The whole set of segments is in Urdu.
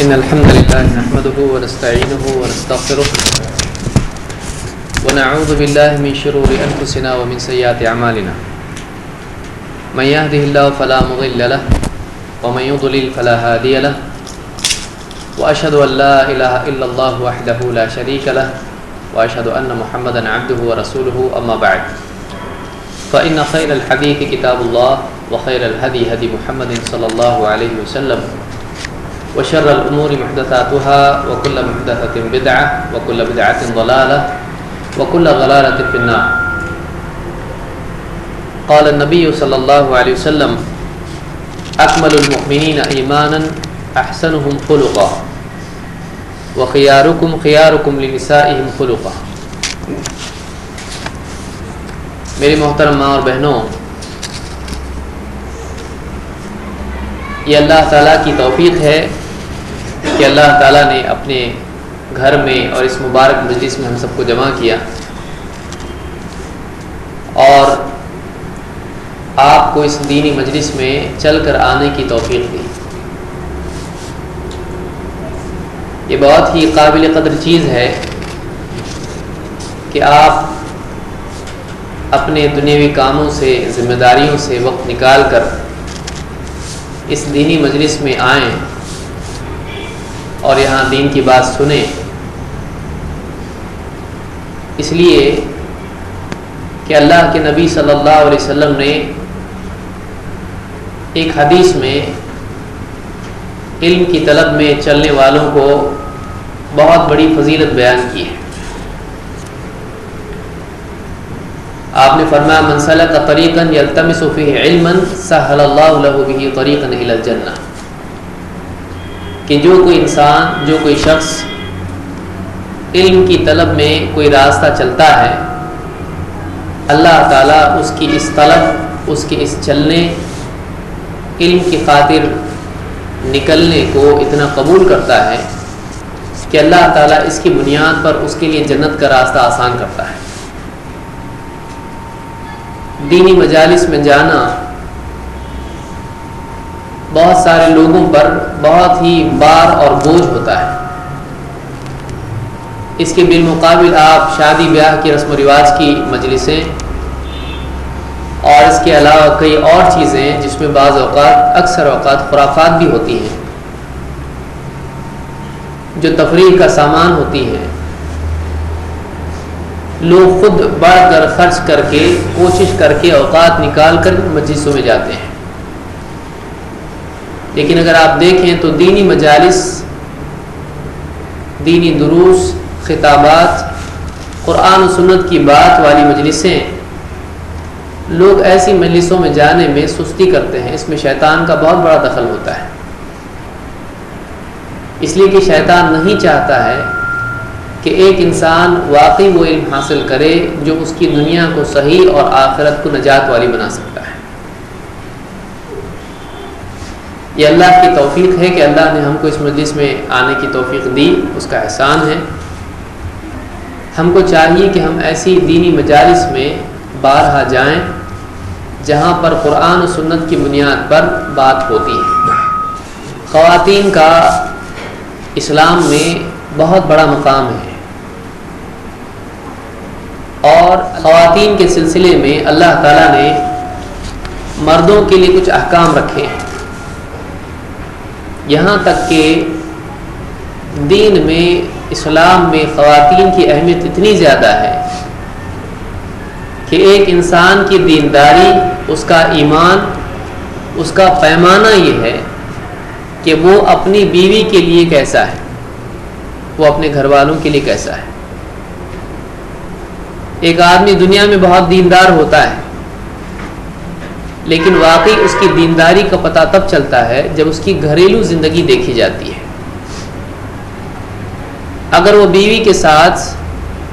إن الحمد لله نحمده ونستعينه ونستغفره ونعوذ بالله من شرور أنفسنا ومن سيئات أعمالنا من يهده الله فلا مضل له ومن يضلل فلا هادي له وأشهد أن لا إله إلا الله وحده لا شريك له وأشهد أن محمدا عبده ورسوله أما بعد فإن خير الحديث كتاب الله وخير الهدي هدي محمد صلى الله عليه وسلم وشر الأمور محدثاتها وكل محدثة بدعة وكل بدعة ضلالة وكل ضلالة في النار. قال النبي صلى الله عليه وسلم أكمل المؤمنين إيمانا أحسنهم خلقا وخياركم خياركم لنسائهم خلقا. میری محترم ماں اور بہنوں، یہ اللہ تعالیٰ کی توفیق ہے کہ اللہ تعالیٰ نے اپنے گھر میں اور اس مبارک مجلس میں ہم سب کو جمع کیا اور آپ کو اس دینی مجلس میں چل کر آنے کی توفیق دی. یہ بہت ہی قابل قدر چیز ہے کہ آپ اپنے دنیاوی کاموں سے، ذمہ داریوں سے وقت نکال کر اس دینی مجلس میں آئیں اور یہاں دین کی بات سنیں، اس لیے کہ اللہ کے نبی صلی اللہ علیہ وسلم نے ایک حدیث میں علم کی طلب میں چلنے والوں کو بہت بڑی فضیلت بیان کی ہے. آپ نے فرمایا من سلک طریقا یلتمس فیہ علما سہل اللہ لہ بہ طریقا الی الجنہ، کہ جو کوئی انسان، جو کوئی شخص علم کی طلب میں کوئی راستہ چلتا ہے، اللہ تعالیٰ اس کی اس طلب، اس کے اس چلنے، علم کی خاطر نکلنے کو اتنا قبول کرتا ہے کہ اللہ تعالیٰ اس کی بنیاد پر اس کے لیے جنت کا راستہ آسان کرتا ہے. دینی مجالس میں جانا بہت سارے لوگوں پر بہت ہی بار اور بوجھ ہوتا ہے. اس کے بالمقابل آپ شادی بیاہ کی رسم و رواج کی مجلسیں اور اس کے علاوہ کئی اور چیزیں جس میں بعض اوقات، اکثر اوقات خرافات بھی ہوتی ہیں، جو تفریح کا سامان ہوتی ہیں، لوگ خود بڑھ کر خرچ کر کے، کوشش کر کے، اوقات نکال کر مجلسوں میں جاتے ہیں. لیکن اگر آپ دیکھیں تو دینی مجالس، دینی دروس، خطابات، قرآن و سنت کی بات والی مجلسیں، لوگ ایسی مجلسوں میں جانے میں سستی کرتے ہیں. اس میں شیطان کا بہت بڑا دخل ہوتا ہے، اس لیے کہ شیطان نہیں چاہتا ہے کہ ایک انسان واقعی وہ علم حاصل کرے جو اس کی دنیا کو صحیح اور آخرت کو نجات والی بنا سکتا ہے. یہ اللہ کی توفیق ہے کہ اللہ نے ہم کو اس مجلس میں آنے کی توفیق دی، اس کا احسان ہے. ہم کو چاہیے کہ ہم ایسی دینی مجالس میں بارہا جائیں جہاں پر قرآن و سنت کی بنیاد پر بات ہوتی ہے. خواتین کا اسلام میں بہت بڑا مقام ہے اور خواتین کے سلسلے میں اللہ تعالیٰ نے مردوں کے لیے کچھ احکام رکھے ہیں. یہاں تک کہ دین میں، اسلام میں خواتین کی اہمیت اتنی زیادہ ہے کہ ایک انسان کی دینداری، اس کا ایمان، اس کا پیمانہ یہ ہے کہ وہ اپنی بیوی کے لیے کیسا ہے، وہ اپنے گھر والوں کے لیے کیسا ہے. ایک آدمی دنیا میں بہت دیندار ہوتا ہے، لیکن واقعی اس کی دینداری کا پتہ تب چلتا ہے جب اس کی گھریلو زندگی دیکھی جاتی ہے. اگر وہ بیوی کے ساتھ،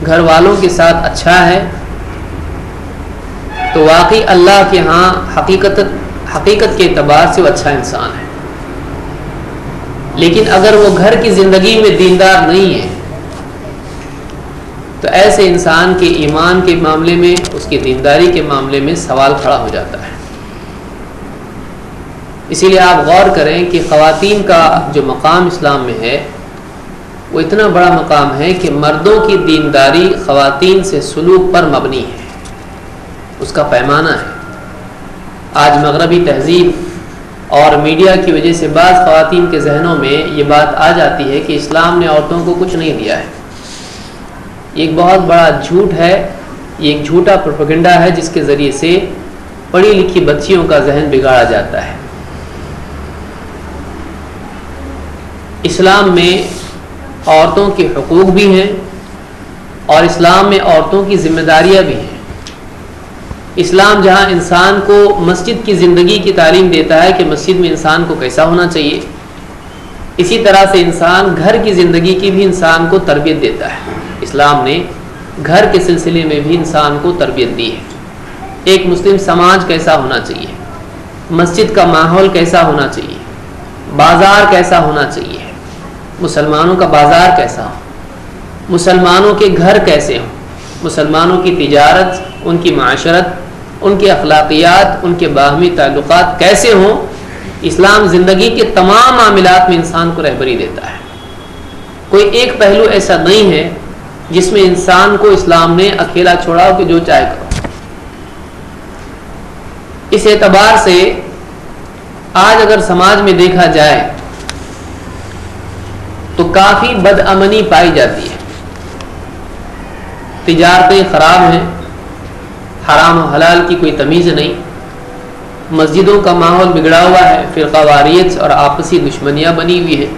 گھر والوں کے ساتھ اچھا ہے تو واقعی اللہ کے ہاں حقیقت کے اعتبار سے وہ اچھا انسان ہے. لیکن اگر وہ گھر کی زندگی میں دیندار نہیں ہے تو ایسے انسان کے ایمان کے معاملے میں، اس کی دینداری کے معاملے میں سوال کھڑا ہو جاتا ہے. اسی لیے آپ غور کریں کہ خواتین کا جو مقام اسلام میں ہے وہ اتنا بڑا مقام ہے کہ مردوں کی دینداری خواتین سے سلوک پر مبنی ہے، اس کا پیمانہ ہے۔ آج مغربی تہذیب اور میڈیا کی وجہ سے بعض خواتین کے ذہنوں میں یہ بات آ جاتی ہے کہ اسلام نے عورتوں کو کچھ نہیں دیا ہے۔ یہ ایک بہت بڑا جھوٹ ہے، یہ ایک جھوٹا پروپیگنڈا ہے جس کے ذریعے سے پڑھی لکھی بچیوں کا ذہن بگاڑا جاتا ہے۔ اسلام میں عورتوں کے حقوق بھی ہیں اور اسلام میں عورتوں کی ذمہ داریاں بھی ہیں۔ اسلام جہاں انسان کو مسجد کی زندگی کی تعلیم دیتا ہے کہ مسجد میں انسان کو کیسا ہونا چاہیے، اسی طرح سے انسان گھر کی زندگی کی بھی انسان کو تربیت دیتا ہے۔ اسلام نے گھر کے سلسلے میں بھی انسان کو تربیت دی ہے۔ ایک مسلم سماج کیسا ہونا چاہیے، مسجد کا ماحول کیسا ہونا چاہیے، بازار کیسا ہونا چاہیے، مسلمانوں کا بازار کیسا ہو، مسلمانوں کے گھر کیسے ہوں، مسلمانوں کی تجارت، ان کی معاشرت، ان کے اخلاقیات، ان کے باہمی تعلقات کیسے ہوں، اسلام زندگی کے تمام معاملات میں انسان کو رہبری دیتا ہے۔ کوئی ایک پہلو ایسا نہیں ہے جس میں انسان کو اسلام نے اکیلا چھوڑا ہو کہ جو چاہے کرو۔ اس اعتبار سے آج اگر سماج میں دیکھا جائے تو کافی بدامنی پائی جاتی ہے، تجارتیں خراب ہیں، حرام و حلال کی کوئی تمیز نہیں، مسجدوں کا ماحول بگڑا ہوا ہے، فرقہ واریت اور آپسی دشمنیاں بنی ہوئی ہیں۔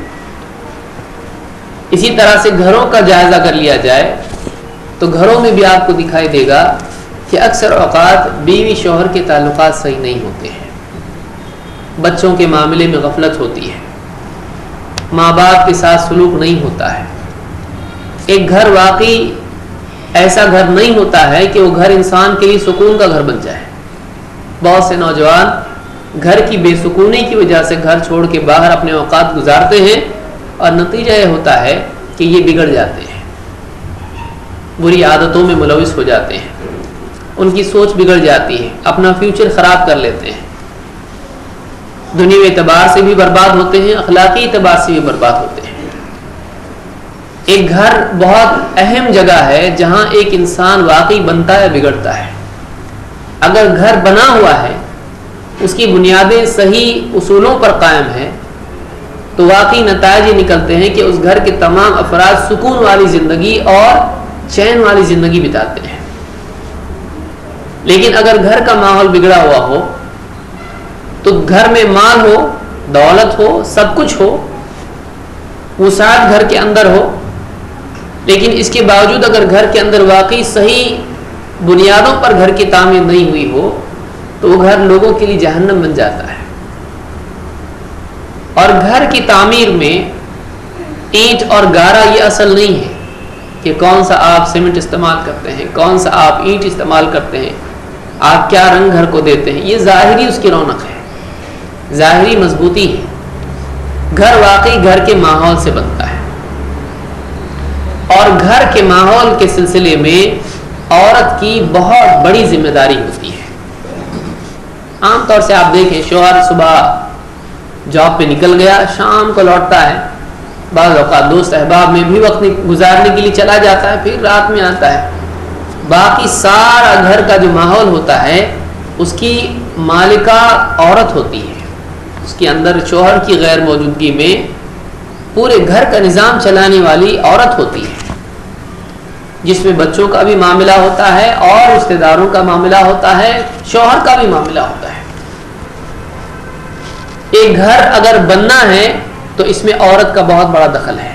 اسی طرح سے گھروں کا جائزہ کر لیا جائے تو گھروں میں بھی آپ کو دکھائی دے گا کہ اکثر اوقات بیوی شوہر کے تعلقات صحیح نہیں ہوتے ہیں، بچوں کے معاملے میں غفلت ہوتی ہے، ماں باپ کے ساتھ سلوک نہیں ہوتا ہے۔ ایک گھر واقعی ایسا گھر نہیں ہوتا ہے کہ وہ گھر انسان کے لیے سکون کا گھر بن جائے۔ بہت سے نوجوان گھر کی بے سکونی کی وجہ سے گھر چھوڑ کے باہر اپنے اوقات گزارتے ہیں اور نتیجہ یہ ہوتا ہے کہ یہ بگڑ جاتے ہیں، بری عادتوں میں ملوث ہو جاتے ہیں، ان کی سوچ بگڑ جاتی ہے، اپنا فیوچر خراب کر لیتے ہیں، دنیاوی اعتبار سے بھی برباد ہوتے ہیں، اخلاقی اعتبار سے بھی برباد ہوتے ہیں۔ ایک گھر بہت اہم جگہ ہے جہاں ایک انسان واقعی بنتا ہے، بگڑتا ہے۔ اگر گھر بنا ہوا ہے، اس کی بنیادیں صحیح اصولوں پر قائم ہیں تو واقعی نتائج یہ نکلتے ہیں کہ اس گھر کے تمام افراد سکون والی زندگی اور چین والی زندگی بتاتے ہیں۔ لیکن اگر گھر کا ماحول بگڑا ہوا ہو تو گھر میں مال ہو، دولت ہو، سب کچھ ہو، وسعت گھر کے اندر ہو، لیکن اس کے باوجود اگر گھر کے اندر واقعی صحیح بنیادوں پر گھر کی تعمیر نہیں ہوئی ہو تو وہ گھر لوگوں کے لیے جہنم بن جاتا ہے۔ اور گھر کی تعمیر میں اینٹ اور گارا یہ اصل نہیں ہے کہ کون سا آپ سیمنٹ استعمال کرتے ہیں، کون سا آپ اینٹ استعمال کرتے ہیں، آپ کیا رنگ گھر کو دیتے ہیں، یہ ظاہری اس کی رونق ہے، ظاہری مضبوطی ہے۔ گھر واقعی گھر کے ماحول سے بنتا ہے، اور گھر کے ماحول کے سلسلے میں عورت کی بہت بڑی ذمہ داری ہوتی ہے۔ عام طور سے آپ دیکھیں شوہر صبح جاب پہ نکل گیا، شام کو لوٹتا ہے، بعض اوقات دوست احباب میں بھی وقت گزارنے کے لیے چلا جاتا ہے، پھر رات میں آتا ہے، باقی سارا گھر کا جو ماحول ہوتا ہے اس کی مالکہ عورت ہوتی ہے۔ اس کے اندر شوہر کی غیر موجودگی میں پورے گھر کا نظام چلانے والی عورت ہوتی ہے، جس میں بچوں کا بھی معاملہ ہوتا ہے اور رشتہ داروں کا معاملہ ہوتا ہے، شوہر کا بھی معاملہ ہوتا ہے۔ ایک گھر اگر بننا ہے تو اس میں عورت کا بہت بڑا دخل ہے،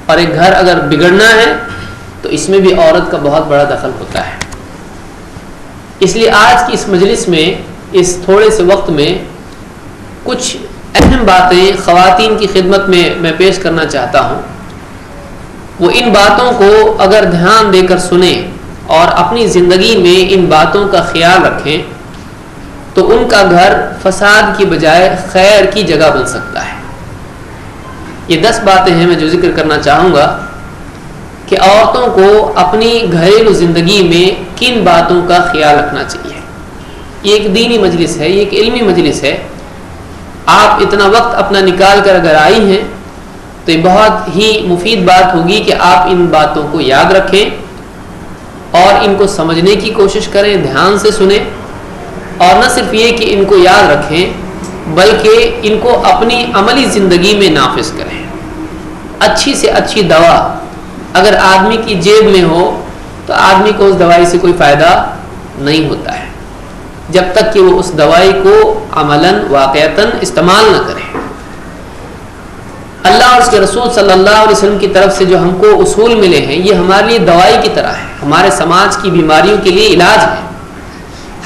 اور ایک گھر اگر بگڑنا ہے تو اس میں بھی عورت کا بہت بڑا دخل ہوتا ہے۔ اس لیے آج کی اس مجلس میں اس تھوڑے سے وقت میں کچھ اہم باتیں خواتین کی خدمت میں پیش کرنا چاہتا ہوں۔ وہ ان باتوں کو اگر دھیان دے کر سنیں اور اپنی زندگی میں ان باتوں کا خیال رکھیں تو ان کا گھر فساد کی بجائے خیر کی جگہ بن سکتا ہے۔ یہ 10 باتیں ہیں میں جو ذکر کرنا چاہوں گا کہ عورتوں کو اپنی گھریلو زندگی میں کن باتوں کا خیال رکھنا چاہیے۔ یہ ایک دینی مجلس ہے، یہ ایک علمی مجلس ہے، آپ اتنا وقت اپنا نکال کر اگر آئی ہیں تو یہ بہت ہی مفید بات ہوگی کہ آپ ان باتوں کو یاد رکھیں اور ان کو سمجھنے کی کوشش کریں، دھیان سے سنیں، اور نہ صرف یہ کہ ان کو یاد رکھیں بلکہ ان کو اپنی عملی زندگی میں نافذ کریں۔ اچھی سے اچھی دوا اگر آدمی کی جیب میں ہو تو آدمی کو اس دوائی سے کوئی فائدہ نہیں ہوتا ہے جب تک کہ وہ اس دوائی کو عملاً واقعتاً استعمال نہ کرے۔ اللہ اور اس کے رسول صلی اللہ علیہ وسلم کی طرف سے جو ہم کو اصول ملے ہیں یہ ہمارے لیے دوائی کی طرح ہے، ہمارے سماج کی بیماریوں کے لیے علاج ہے،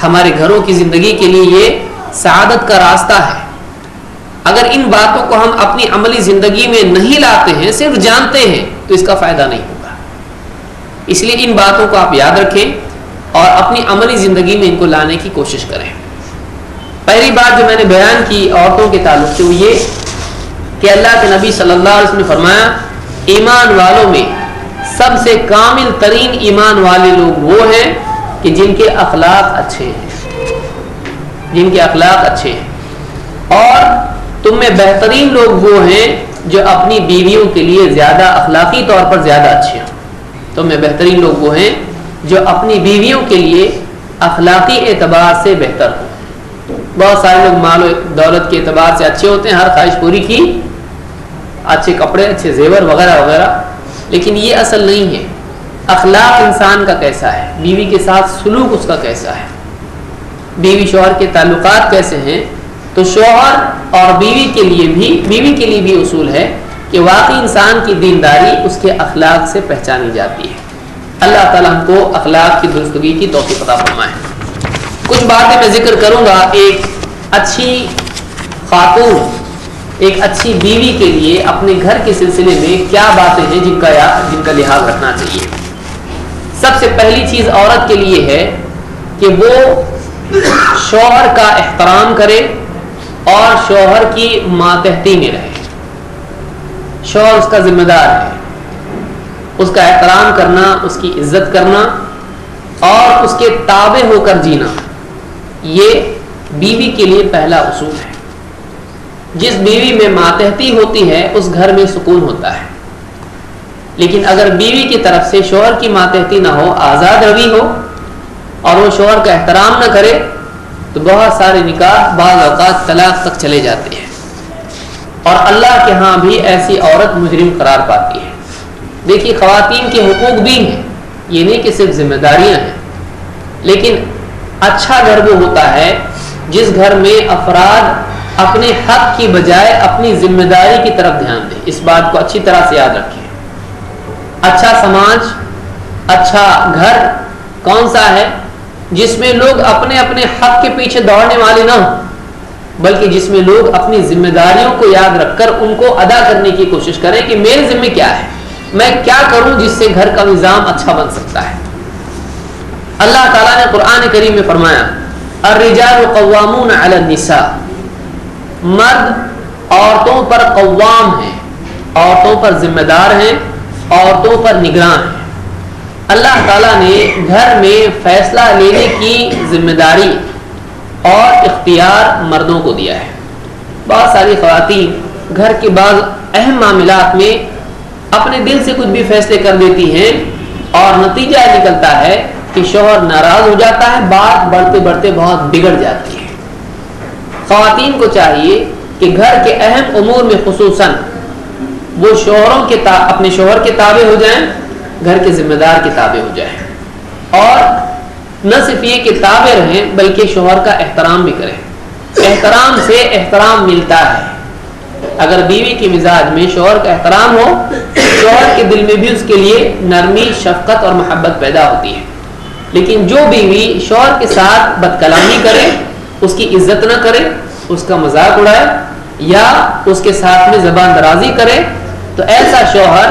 ہمارے گھروں کی زندگی کے لیے یہ سعادت کا راستہ ہے۔ اگر ان باتوں کو ہم اپنی عملی زندگی میں نہیں لاتے ہیں، صرف جانتے ہیں، تو اس کا فائدہ نہیں ہوگا۔ اس لیے ان باتوں کو آپ یاد رکھیں اور اپنی عملی زندگی میں ان کو لانے کی کوشش کریں۔ پہلی بات جو میں نے بیان کی عورتوں کے تعلق سے وہ یہ کہ اللہ کے نبی صلی اللہ علیہ وسلم نے فرمایا ایمان والوں میں سب سے کامل ترین ایمان والے لوگ وہ ہیں کہ جن کے اخلاق اچھے ہیں، جن کے اخلاق اچھے ہیں، اور تم میں بہترین لوگ وہ ہیں جو اپنی بیویوں کے لیے زیادہ اخلاقی طور پر زیادہ اچھے ہوں۔ تم میں بہترین لوگ وہ ہیں جو اپنی بیویوں کے لیے اخلاقی اعتبار سے بہتر ہوں۔ بہت سارے لوگ مال و دولت کے اعتبار سے اچھے ہوتے ہیں، ہر خواہش پوری کی، اچھے کپڑے، اچھے زیور وغیرہ وغیرہ، لیکن یہ اصل نہیں ہے۔ اخلاق انسان کا کیسا ہے، بیوی کے ساتھ سلوک اس کا کیسا ہے، بیوی شوہر کے تعلقات کیسے ہیں، تو شوہر اور بیوی کے لیے بھی اصول ہے کہ واقعی انسان کی دینداری اس کے اخلاق سے پہچانی جاتی ہے۔ اللہ تعالیٰ ہم کو اخلاق کی درستگی کی توفیق عطا فرمائے۔ کچھ باتیں میں ذکر کروں گا ایک اچھی خاتون، ایک اچھی بیوی کے لیے اپنے گھر کے سلسلے میں کیا باتیں ہیں جن کا لحاظ رکھنا چاہیے۔ سب سے پہلی چیز عورت کے لیے ہے کہ وہ شوہر کا احترام کرے اور شوہر کی ماتحتی میں رہے۔ شوہر اس کا ذمہ دار ہے، اس کا احترام کرنا، اس کی عزت کرنا اور اس کے تابع ہو کر جینا، یہ بیوی کے لیے پہلا اصول ہے۔ جس بیوی میں ماتحتی ہوتی ہے اس گھر میں سکون ہوتا ہے، لیکن اگر بیوی کی طرف سے شوہر کی ماتحتی نہ ہو، آزاد روی ہو اور وہ شوہر کا احترام نہ کرے تو بہت سارے نکاح بعض اوقات طلاق تک چلے جاتے ہیں، اور اللہ کے ہاں بھی ایسی عورت مجرم قرار پاتی ہے۔ دیکھیے خواتین کے حقوق بھی ہیں، یہ نہیں کہ صرف ذمہ داریاں ہیں، لیکن اچھا گھر وہ ہوتا ہے جس گھر میں افراد اپنے حق کی بجائے اپنی ذمہ داری کی طرف دھیان دیں۔ اس بات کو اچھی طرح سے یاد رکھیں۔ اچھا سماج، اچھا گھر کون سا ہے؟ جس میں لوگ اپنے اپنے حق کے پیچھے دوڑنے والے نہ ہوں، بلکہ جس میں لوگ اپنی ذمہ داریوں کو یاد رکھ کر ان کو ادا کرنے کی کوشش کریں کہ میرے ذمہ کیا ہے، میں کیا کروں جس سے گھر کا نظام اچھا بن سکتا ہے۔ اللہ تعالیٰ نے قرآن کریم میں فرمایا الرجال قوامون علی النساء، مرد عورتوں پر قوام ہیں، عورتوں پر ذمہ دار ہیں، عورتوں پر نگراں ہیں۔ اللہ تعالیٰ نے گھر میں فیصلہ لینے کی ذمہ داری اور اختیار مردوں کو دیا ہے۔ بہت ساری خواتین گھر کے بعض اہم معاملات میں اپنے دل سے کچھ بھی فیصلے کر دیتی ہیں اور نتیجہ نکلتا ہے کہ شوہر ناراض ہو جاتا ہے، بات بڑھتے بڑھتے بہت بگڑ جاتی ہے۔ خواتین کو چاہیے کہ گھر کے اہم امور میں خصوصاً وہ اپنے شوہر کے تابع ہو جائیں، گھر کے ذمہ دار کے تابع ہو جائیں، اور نہ صرف یہ کہ تابع رہیں بلکہ شوہر کا احترام بھی کریں۔ احترام سے احترام ملتا ہے۔ اگر بیوی کے مزاج میں شوہر کا احترام ہو، شوہر کے دل میں بھی اس کے لیے نرمی، شفقت اور محبت پیدا ہوتی ہے۔ لیکن جو بیوی شوہر کے ساتھ بد کلامی کرے، اس کی عزت نہ کرے، اس کا مذاق اڑائے یا اس کے ساتھ میں زبان درازی کرے، تو ایسا شوہر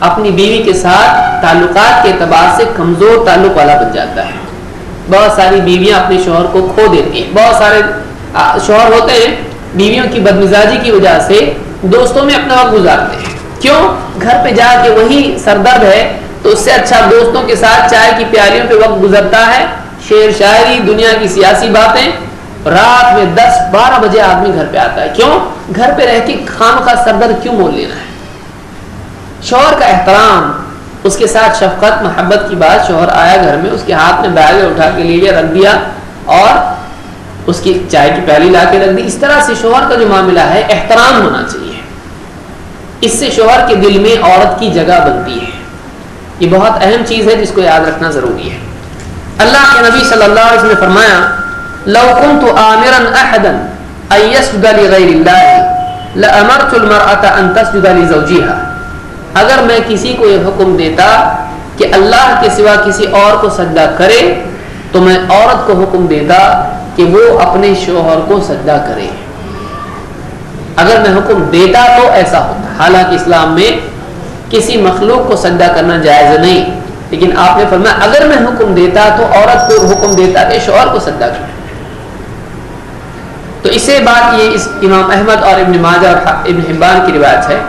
اپنی بیوی کے ساتھ تعلقات کے اعتبار سے کمزور تعلق والا بن جاتا ہے۔ بہت ساری بیویاں اپنے شوہر کو کھو دیتی ہیں۔ بہت سارے شوہر ہوتے ہیں بیویوں کی بدمزاجی کی وجہ سے دوستوں میں اپنا وقت گزارتے ہیں۔ کیوں؟ گھر پہ جا کے وہی سردرد ہے، تو اس سے اچھا دوستوں کے ساتھ چائے کی پیالیوں پہ وقت گزرتا ہے، شعر شاعری, دنیا کی سیاسی باتیں. رات میں 10-12 بجے آدمی گھر پہ آتا ہے. کیوں؟ گھر پہ رہ کے خامخواہ سر درد کیوں مول لینا ہے؟ شوہر کا احترام, اس کے ساتھ شفقت محبت کی بات. شوہر آیا گھر میں, اس کے ہاتھ میں بیگ اٹھا کے لے لیا, رکھ دیا اور اس کی چائے کی پیالی لا کے رکھ دی. اس طرح سے شوہر کا جو معاملہ ہے احترام ہونا چاہیے. اس سے شوہر کے دل میں عورت کی جگہ بنتی ہے. یہ بہت اہم چیز ہے جس کو یاد رکھنا ضروری ہے. اللہ کے نبی صلی اللہ علیہ وسلم نے فرمایا لو كنت آمرا احدا ان يسجد لغير الله لامرت المرأة ان تسجد لزوجها. اگر میں کسی کو یہ حکم دیتا کہ اللہ کے سوا کسی اور کو سجدہ کرے تو میں عورت کو حکم دیتا کہ وہ اپنے شوہر کو سجدہ کرے. اگر میں حکم دیتا تو ایسا ہوتا. حالانکہ اسلام میں کسی مخلوق کو سجدہ کرنا جائز نہیں, لیکن آپ نے فرمایا اگر میں حکم دیتا تو عورت کو حکم دیتا کہ شوہر کو سجدہ کرے. تو اسے بات یہ اس امام احمد اور ابن ماجہ اور ابن حبان کی روایت ہے.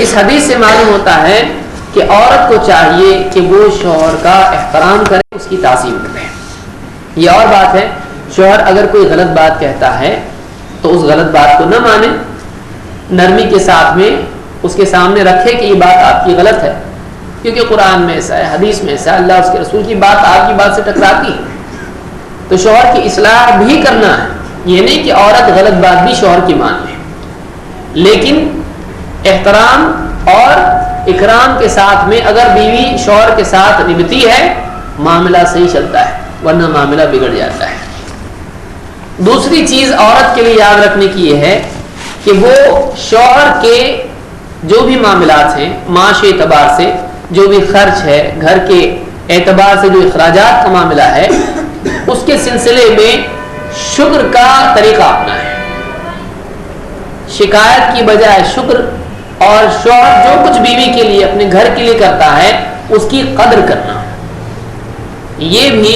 اس حدیث سے معلوم ہوتا ہے کہ عورت کو چاہیے کہ وہ شوہر کا احترام کرے, اس کی تعظیم کرے. یہ اور بات ہے, شوہر اگر کوئی غلط بات کہتا ہے تو اس غلط بات کو نہ مانے, نرمی کے ساتھ میں اس کے سامنے رکھے کہ یہ بات آپ کی غلط ہے, کیونکہ قرآن میں ایسا ہے, حدیث میں ایسا ہے, اللہ اس کے رسول کی بات آپ کی بات سے ٹکراتی ہے. تو شوہر کی اصلاح بھی کرنا ہے. یہ نہیں کہ عورت غلط بات بھی شوہر کی مان لے, لیکن احترام اور اکرام کے ساتھ میں اگر بیوی شوہر کے ساتھ نبھتی ہے معاملہ صحیح چلتا ہے, ورنہ معاملہ بگڑ جاتا ہے. دوسری چیز عورت کے لیے یاد رکھنے کی یہ ہے کہ وہ شوہر کے جو بھی معاملات ہیں, معاشی اعتبار سے جو بھی خرچ ہے, گھر کے اعتبار سے جو اخراجات کا معاملہ ہے, اس کے سلسلے میں شکر کا طریقہ اپنا ہے. شکایت کی بجائے شکر, اور شوہر جو کچھ بیوی کے لیے اپنے گھر کے لیے کرتا ہے اس کی قدر کرنا, یہ بھی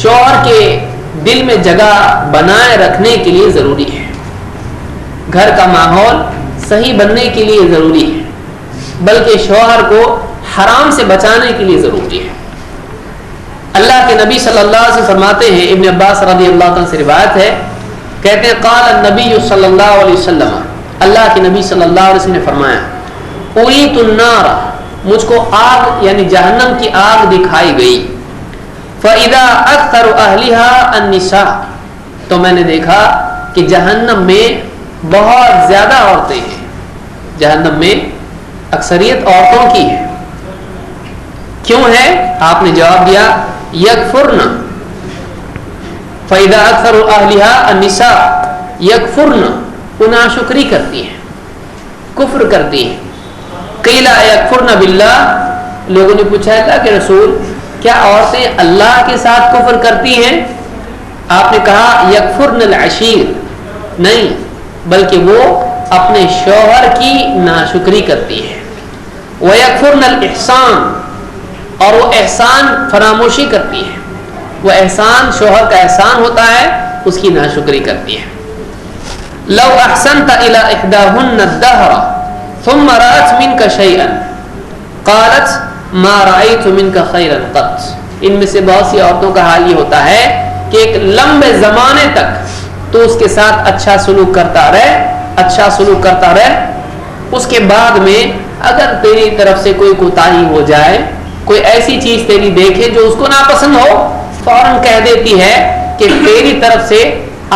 شوہر کے دل میں جگہ بنائے رکھنے کے لیے ضروری ہے. گھر کا ماحول صحیح بننے کے لیے ضروری ہے, بلکہ شوہر کو حرام سے بچانے کے لیے ضروری ہے. اللہ کے نبی صلی اللہ علیہ وسلم فرماتے ہیں, ابن عباس رضی اللہ عنہ سے روایت ہے, کہتے ہیں قال النبی صلی اللہ علیہ وسلم, اللہ کے نبی صلی اللہ علیہ وسلم نے فرمایا اریت النار, مجھ کو آگ یعنی جہنم کی آگ دکھائی گئی. فاذا اکثر اہلها النساء, تو میں نے دیکھا کہ جہنم میں بہت زیادہ عورتیں ہیں, جہنم میں اکثریت عورتوں کی ہے. کیوں ہے؟ آپ نے جواب دیا یکفرن, فاذا اکثر اہلها النساء یکفرن, ناشکری کرتی ہیں, کفر کرتی ہیں. قیل یکفرن باللہ, لوگوں نے پوچھا اللہ کے رسول کیا عورتیں اللہ کے ساتھ کفر کرتی ہیں؟ آپ نے کہا یکفرن العشیر, نہیں بلکہ وہ اپنے شوہر کی ناشکری کرتی ہے. ویکفرن الاحسان, اور وہ احسان فراموشی کرتی ہے. وہ احسان شوہر کا احسان ہوتا ہے, اس کی ناشکری کرتی ہے. لو احسنت الى احداهن الدهر ثم رأت منك شيئا قالت ما رأيت منك خيرا قط. ان میں سے بہت سی عورتوں کا حال یہ ہوتا ہے کہ ایک لمبے زمانے تک تو اس کے ساتھ اچھا سلوک کرتا رہے, اچھا سلوک کرتا رہے, اس کے بعد میں اگر تیری طرف سے کوئی کوتاہی ہو جائے, کوئی ایسی چیز تیری دیکھے جو اس کو ناپسند ہو, فوراً کہہ دیتی ہے کہ تیری طرف سے,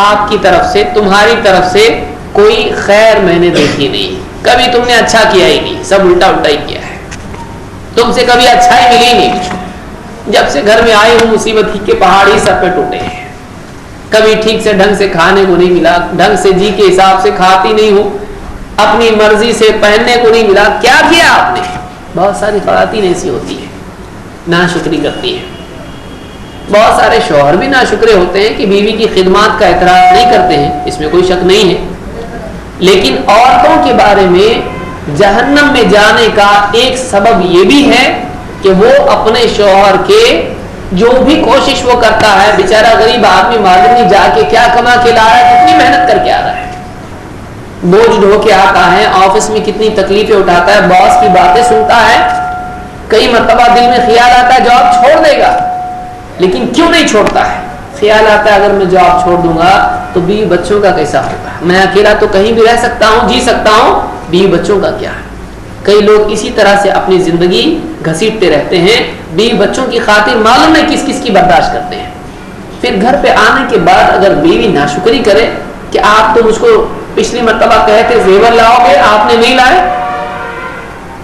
آپ کی طرف سے, تمہاری طرف سے کوئی خیر میں نے دیکھی نہیں, کبھی تم نے اچھا کیا ہی نہیں, سب الٹا الٹا ہی کیا ہے, تم سے کبھی اچھائی ملی نہیں. جب سے گھر میں آئی ہوں مصیبت ہی کے پہاڑ ہی سب پہ ٹوٹے ہیں. کبھی ٹھیک سے ڈھنگ سے کھانے کو نہیں ملا, ڈھنگ سے جی کے حساب سے کھاتی نہیں ہوں, اپنی مرضی سے پہننے کو نہیں ملا. کیا کیا آپ نے؟ بہت ساری خواتین ایسی ہوتی ہیں, ناشکری کرتی ہیں. بہت سارے شوہر بھی ناشکرے ہوتے ہیں کہ بیوی کی خدمات کا اعتراف نہیں کرتے ہیں, اس میں کوئی شک نہیں ہے. لیکن عورتوں کے بارے میں جہنم میں جانے کا ایک سبب یہ بھی ہے کہ وہ اپنے شوہر کے جو بھی کوشش وہ کرتا ہے, بیچارہ غریب آدمی معلوم نہیں جا کے کیا کما کے لا رہا ہے, کتنی محنت کر کے آ رہا ہے, بوجھ ڈھو کے آتا ہے, آفس میں کتنی تکلیفیں اٹھاتا ہے, باس کی باتیں سنتا ہے, کئی مرتبہ دل میں خیال آتا ہے جاب چھوڑ دے گا, لیکن کیوں نہیں چھوڑتا ہے؟ خیال آتا ہے اگر میں جاب چھوڑ دوں گا تو بیوی بچوں کا کیسا ہوگا؟ میں اکیلا تو کہیں بھی رہ سکتا ہوں، جی سکتا ہوں، بیوی بچوں کا کیا ہے؟ کئی لوگ اسی طرح سے اپنی زندگی گھسیٹتے رہتے ہیں، بیوی بچوں کی خاطر معلوم ہے کس کس کی برداشت کرتے ہیں. پھر گھر پہ آنے کے بعد اگر بیوی ناشکری کرے کہ آپ تو مجھ کو پچھلی مرتبہ کہے تھے زیور لاؤ گے، آپ نے نہیں لائے،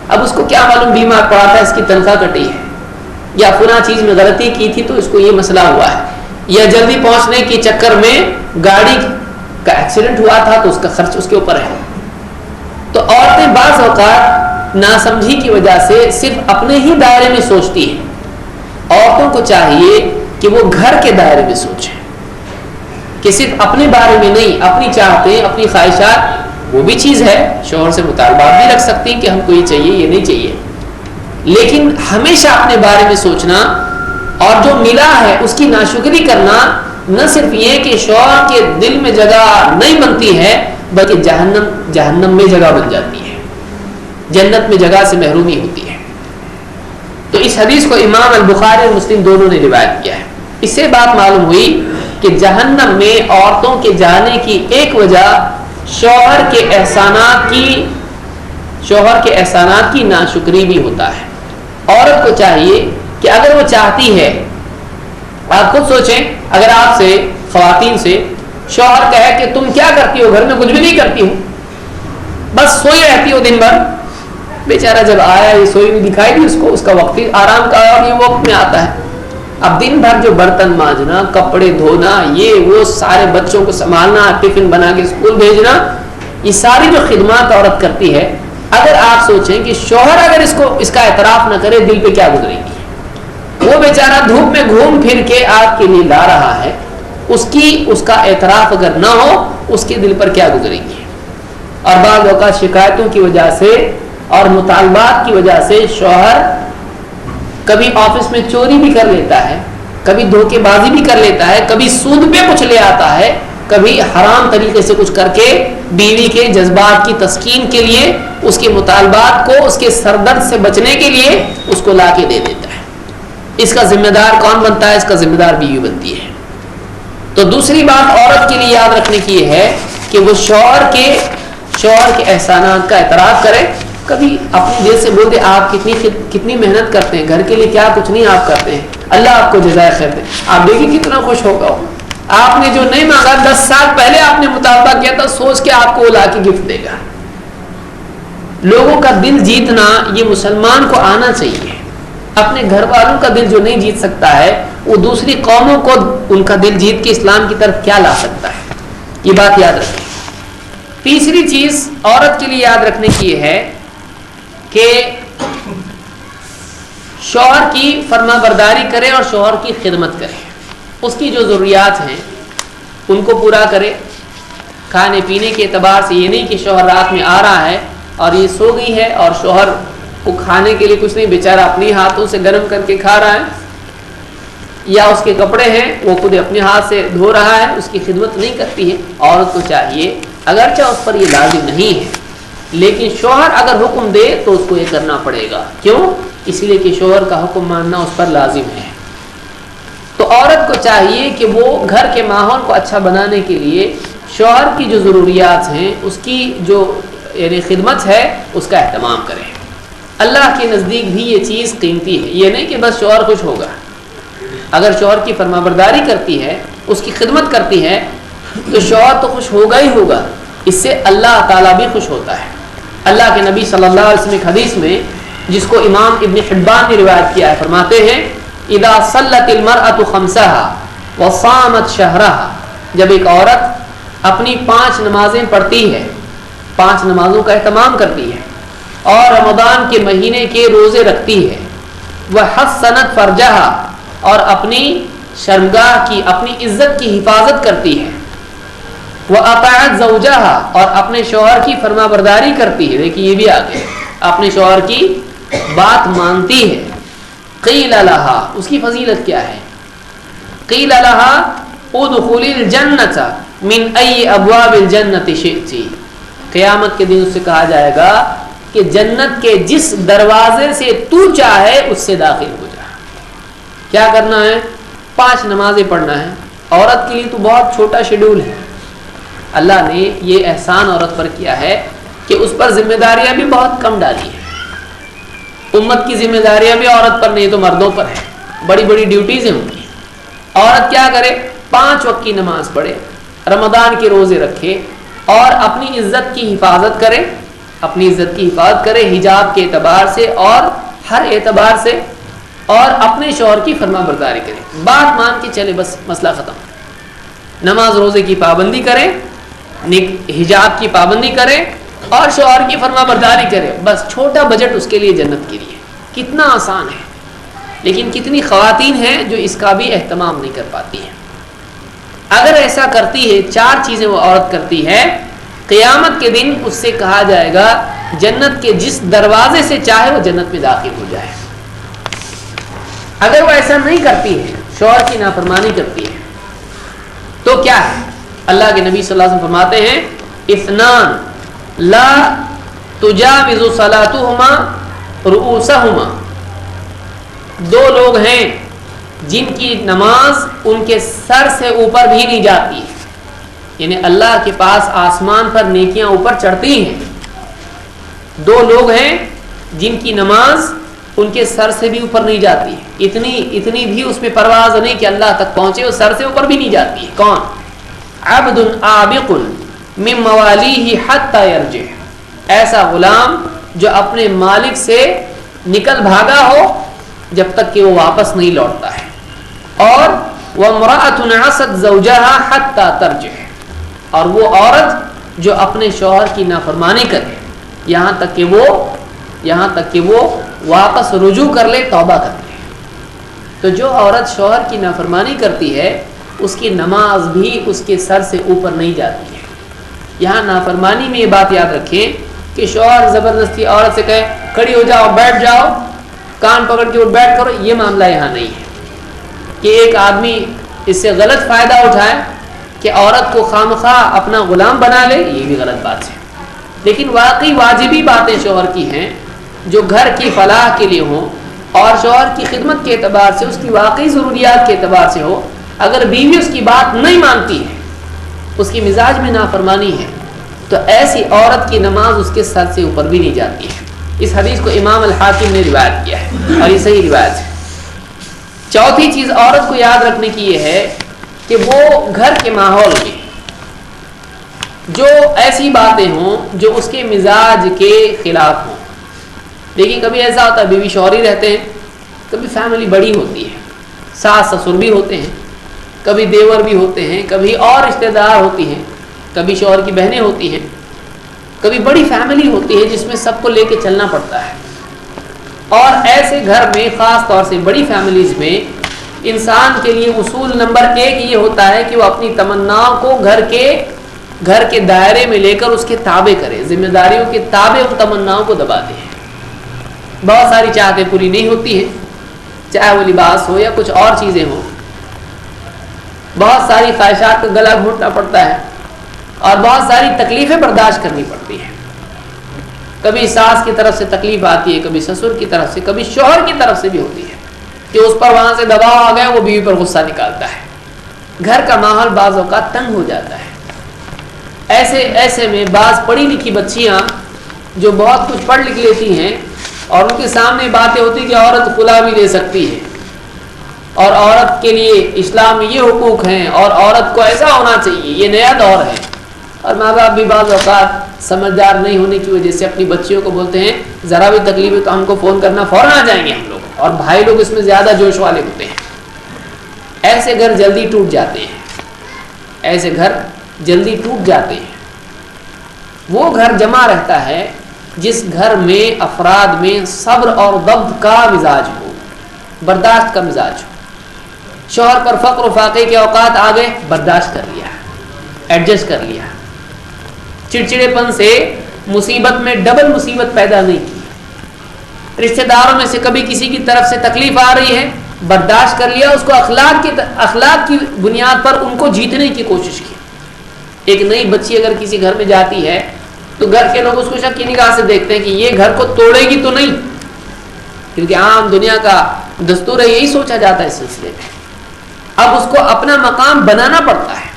اب اس کو کیا معلوم بیمار پڑا تھا، اس کی تنخواہ کٹی ہے، یا فلاں چیز میں غلطی کی تھی تو اس کو یہ مسئلہ ہوا ہے، یا جلدی پہنچنے کے چکر میں گاڑی کا ایکسیڈنٹ ہوا تھا تو اس کا خرچ اس کے اوپر ہے. تو عورتیں بعض اوقات ناسمجھی کی وجہ سے صرف اپنے ہی دائرے میں سوچتی ہیں. عورتوں کو چاہیے کہ وہ گھر کے دائرے میں سوچیں، کہ صرف اپنے بارے میں نہیں، اپنی چاہتیں، اپنی خواہشات وہ بھی چیز ہے، شوہر سے مطالبات بھی رکھ سکتی ہیں کہ ہم کو یہ چاہیے یہ نہیں چاہیے، لیکن ہمیشہ اپنے بارے میں سوچنا اور جو ملا ہے اس کی ناشکری کرنا نہ صرف یہ کہ شوہر کے دل میں جگہ نہیں بنتی ہے بلکہ جہنم میں جگہ بن جاتی ہے، جنت میں جگہ سے محرومی ہوتی ہے. تو اس حدیث کو امام البخاری اور مسلم دونوں نے روایت کیا ہے. اس سے بات معلوم ہوئی کہ جہنم میں عورتوں کے جانے کی ایک وجہ شوہر کے احسانات کی ناشکری بھی ہوتا ہے. عورت کو چاہیے کہ اگر وہ چاہتی ہے، آپ خود سوچیں، اگر آپ سے خواتین سے شوہر کہے کہ تم کیا کرتی ہو گھر میں؟ کچھ بھی نہیں کرتی ہوں، بس سوئی رہتی ہو دن بھر. بیچارہ جب آیا یہ سوئی ہوئی دکھائی دی اس کو، اس کا وقت آرام کا اور یہ وقت میں آتا ہے. اب دن بھر جو برتن مانجنا، کپڑے دھونا، یہ وہ سارے بچوں کو سنبھالنا، ٹفن بنا کے اسکول بھیجنا، یہ ساری جو خدمات عورت کرتی ہے، اگر آپ سوچیں کہ شوہر اگر اس کا اعتراف نہ کرے دل پہ کیا گزرے گی؟ وہ بیچارہ دھوپ میں گھوم پھر کے آپ کے لیے لا رہا ہے، اس کا اعتراف اگر نہ ہو اس کے دل پر کیا گزرے گی؟ اور بعض اوقات شکایتوں کی وجہ سے اور مطالبات کی وجہ سے شوہر کبھی آفس میں چوری بھی کر لیتا ہے، کبھی دھوکے بازی بھی کر لیتا ہے، کبھی سود پہ کچھ لے آتا ہے، کبھی حرام طریقے سے کچھ کر کے بیوی کے جذبات کی تسکین کے لیے، اس کے مطالبات کو، اس کے سردرد سے بچنے کے لیے اس کو لا کے دے دیتا ہے. اس کا ذمہ دار کون بنتا ہے؟ اس کا ذمہ دار بیوی بنتی ہے. تو دوسری بات عورت کے لیے یاد رکھنے کی یہ ہے کہ وہ شوہر کے احسانات کا اعتراف کرے. کبھی اپنی دل سے بول دے آپ کتنی محنت کرتے ہیں، گھر کے لیے کیا کچھ نہیں آپ کرتے ہیں، اللہ آپ کو جزائے خیر دے. آپ دیکھیں کتنا خوش ہوگا. آپ نے جو نہیں مانگا 10 سال پہلے آپ نے مطالبہ کیا تھا، سوچ کے آپ کو وہ لا کے گفٹ دے گا. لوگوں کا دل جیتنا یہ مسلمان کو آنا چاہیے. اپنے گھر والوں کا دل جو نہیں جیت سکتا ہے وہ دوسری قوموں کو ان کا دل جیت کے اسلام کی طرف کیا لا سکتا ہے؟ یہ بات یاد رکھیں. تیسری چیز عورت کے لیے یاد رکھنے کی یہ ہے کہ شوہر کی فرما برداری کرے اور شوہر کی خدمت کرے. اس کی جو ضروریات ہیں ان کو پورا کرے. کھانے پینے کے اعتبار سے یہ نہیں کہ شوہر رات میں آ رہا ہے اور یہ سو گئی ہے اور شوہر کو کھانے کے لیے کچھ نہیں، بیچارہ اپنے ہاتھوں سے گرم کر کے کھا رہا ہے، یا اس کے کپڑے ہیں وہ خود اپنے ہاتھ سے دھو رہا ہے، اس کی خدمت نہیں کرتی ہے. عورت کو چاہیے، اگرچہ اس پر یہ لازم نہیں ہے لیکن شوہر اگر حکم دے تو اس کو یہ کرنا پڑے گا. کیوں؟ اس لیے کہ شوہر کا حکم ماننا اس پر لازم ہے. تو عورت کو چاہیے کہ وہ گھر کے ماحول کو اچھا بنانے کے لیے شوہر کی جو ضروریات ہیں، اس کی جو یعنی خدمت ہے، اس کا اہتمام کرے. اللہ کے نزدیک بھی یہ چیز قیمتی ہے. یہ نہیں کہ بس شوہر خوش ہوگا. اگر شوہر کی فرمانبرداری کرتی ہے، اس کی خدمت کرتی ہے تو شوہر تو خوش ہوگا ہی ہوگا، اس سے اللہ تعالیٰ بھی خوش ہوتا ہے. اللہ کے نبی صلی اللہ علیہ وسلم ایک حدیث میں جس کو امام ابن حبان نے روایت کیا ہے فرماتے ہیں اذا صلت المرأة خمسها وصامت شهرها، جب ایک عورت اپنی 5 نمازیں پڑھتی ہے، 5 نمازوں کا اہتمام کرتی ہے اور رمضان کے مہینے کے روزے رکھتی ہے، وحسنت فرجها، اور اپنی شرمگاہ کی، اپنی عزت کی حفاظت کرتی ہے، وَأَطَاعَتْ زَوْجَهَا، اور اپنے شوہر کی فرما برداری کرتی ہے. دیکھیے یہ بھی آگے اپنے شوہر کی بات مانتی ہے. قیل لها، اس کی فضیلت کیا ہے؟ قیل لها ادخلی الجنۃ من ای ابواب الجنۃ شئت، قیامت کے دن اس سے کہا جائے گا کہ جنت کے جس دروازے سے تو چاہے اس سے داخل ہو جا. کیا کرنا ہے؟ 5 نمازیں پڑھنا ہے، عورت کے لیے تو بہت چھوٹا شیڈول ہے. اللہ نے یہ احسان عورت پر کیا ہے کہ اس پر ذمہ داریاں بھی بہت کم ڈالی ہیں. امت کی ذمہ داریاں بھی عورت پر نہیں تو مردوں پر ہیں، بڑی بڑی ڈیوٹیز ہیں ان کی. عورت کیا کرے؟ 5 وقت کی نماز پڑھے، رمضان کے روزے رکھے اور اپنی عزت کی حفاظت کرے، اپنی عزت کی حفاظت کرے حجاب کے اعتبار سے اور ہر اعتبار سے، اور اپنے شوہر کی فرما برداری کرے. بات مان کے چلے، بس مسئلہ ختم. نماز روزے کی پابندی کرے، حجاب کی پابندی کرے اور شوہر کی فرما برداری کرے، بس چھوٹا بجٹ اس کے لیے جنت کے لیے. کتنا آسان ہے. لیکن کتنی خواتین ہیں جو اس کا بھی اہتمام نہیں کر پاتی ہیں. اگر ایسا کرتی ہے، 4 چیزیں وہ عورت کرتی ہے، قیامت کے دن اس سے کہا جائے گا جنت کے جس دروازے سے چاہے وہ جنت میں داخل ہو جائے. اگر وہ ایسا نہیں کرتی ہے، شوہر کی نافرمانی کرتی ہے، تو کیا ہے؟ اللہ کے نبی صلی اللہ علیہ وسلم فرماتے ہیں اثنان لا تجاوز صلاتهما رؤوسهما. 2 لوگ ہیں جن کی نماز ان کے سر سے اوپر بھی نہیں جاتی، یعنی اللہ کے پاس آسمان پر نیکیاں اوپر چڑھتی ہیں. 2 لوگ ہیں جن کی نماز ان کے سر سے بھی اوپر نہیں جاتی، اتنی بھی اس میں پرواز نہیں کہ اللہ تک پہنچے، وہ سر سے اوپر بھی نہیں جاتی. کون؟ عبد عابق من موالیہ حتی یرجع. ایسا غلام جو اپنے مالک سے نکل بھاگا ہو جب تک کہ وہ واپس نہیں لوٹتا ہے. اور وامرأة عصت زوجها حتی ترجع. اور وہ عورت جو اپنے شوہر کی نافرمانی کرے یہاں تک کہ وہ واپس رجوع کر لے، توبہ کر لے. تو جو عورت شوہر کی نافرمانی کرتی ہے اس کی نماز بھی اس کے سر سے اوپر نہیں جاتی ہے. یہاں نافرمانی میں یہ بات یاد رکھیں کہ شوہر زبردستی عورت سے کہے کھڑی ہو جاؤ، بیٹھ جاؤ، کان پکڑ کے بیٹھ کرو، یہ معاملہ یہاں نہیں ہے. کہ ایک آدمی اس سے غلط فائدہ اٹھائے کہ عورت کو خامخواہ اپنا غلام بنا لے، یہ بھی غلط بات ہے. لیکن واقعی واجبی باتیں شوہر کی ہیں جو گھر کی فلاح کے لیے ہوں اور شوہر کی خدمت کے اعتبار سے، اس کی واقعی ضروریات کے اعتبار سے ہو. اگر بیوی اس کی بات نہیں مانتی ہے، اس کی مزاج میں نافرمانی ہے، تو ایسی عورت کی نماز اس کے سر سے اوپر بھی نہیں جاتی ہے. اس حدیث کو امام الحاکم نے روایت کیا ہے اور یہ صحیح روایت ہے. چوتھی چیز عورت کو یاد رکھنے کی یہ ہے کہ وہ گھر کے ماحول میں جو ایسی باتیں ہوں جو اس کے مزاج کے خلاف ہوں. لیکن کبھی ایسا ہوتا ہے بیوی شوہر ہی رہتے ہیں، کبھی فیملی بڑی ہوتی ہے، ساس سسر بھی ہوتے ہیں، کبھی دیور بھی ہوتے ہیں، کبھی اور رشتہ دار ہوتی ہیں، کبھی شوہر کی بہنیں ہوتی ہیں، کبھی بڑی فیملی ہوتی ہے جس میں سب کو لے کے چلنا پڑتا ہے. اور ایسے گھر میں، خاص طور سے بڑی فیملیز میں، انسان کے لیے اصول نمبر 1 یہ ہوتا ہے کہ وہ اپنی تمناؤں کو گھر کے دائرے میں لے کر اس کے تابع کرے، ذمہ داریوں کے تابع ان تمناؤں کو دبا دے. بہت ساری چاہتیں پوری نہیں ہوتی ہیں، چاہے وہ لباس ہو یا کچھ اور چیزیں ہوں. بہت ساری خواہشات کو گلا گھونٹنا پڑتا ہے اور بہت ساری تکلیفیں برداشت کرنی پڑتی ہیں. کبھی ساس کی طرف سے تکلیف آتی ہے، کبھی سسر کی طرف سے، کبھی شوہر کی طرف سے بھی ہوتی ہے کہ اس پر وہاں سے دباؤ آ گیا، وہ بیوی پر غصہ نکالتا ہے. گھر کا ماحول بعض اوقات تنگ ہو جاتا ہے. ایسے میں بعض پڑھی لکھی بچیاں جو بہت کچھ پڑھ لکھ لیتی ہیں اور ان کے سامنے باتیں ہوتی کہ عورت خلا بھی لے سکتی ہے اور عورت کے لیے اسلام میں یہ حقوق ہیں اور عورت کو ایسا ہونا چاہیے، یہ نیا دور ہے. اور ماں باپ بھی بعض اوقات سمجھدار نہیں ہونے کی وجہ سے اپنی بچیوں کو بولتے ہیں ذرا بھی تکلیف ہے تو ہم کو فون کرنا، فوراً آ جائیں گے ہم لوگ. اور بھائی لوگ اس میں زیادہ جوش والے ہوتے ہیں. ایسے گھر جلدی ٹوٹ جاتے ہیں، ایسے گھر جلدی ٹوٹ جاتے ہیں. وہ گھر جمع رہتا ہے جس گھر میں افراد میں صبر اور ضبط کا مزاج ہو، برداشت کا مزاج ہو. شوہر پر فقر و فاقے کے اوقات آ گئے، برداشت کر لیا، ایڈجسٹ کر لیا. چڑچڑے پن سے مصیبت میں ڈبل مصیبت پیدا نہیں کی. رشتہ داروں میں سے کبھی کسی کی طرف سے تکلیف آ رہی ہے، برداشت کر لیا، اس کو اخلاق کی بنیاد پر ان کو جیتنے کی کوشش کی. ایک نئی بچی اگر کسی گھر میں جاتی ہے تو گھر کے لوگ اس کو شک کی نگاہ سے دیکھتے ہیں کہ یہ گھر کو توڑے گی تو نہیں، کیونکہ عام دنیا کا دستور ہے، یہی سوچا جاتا ہے اس سلسلے میں. اب اس کو اپنا مقام بنانا پڑتا ہے.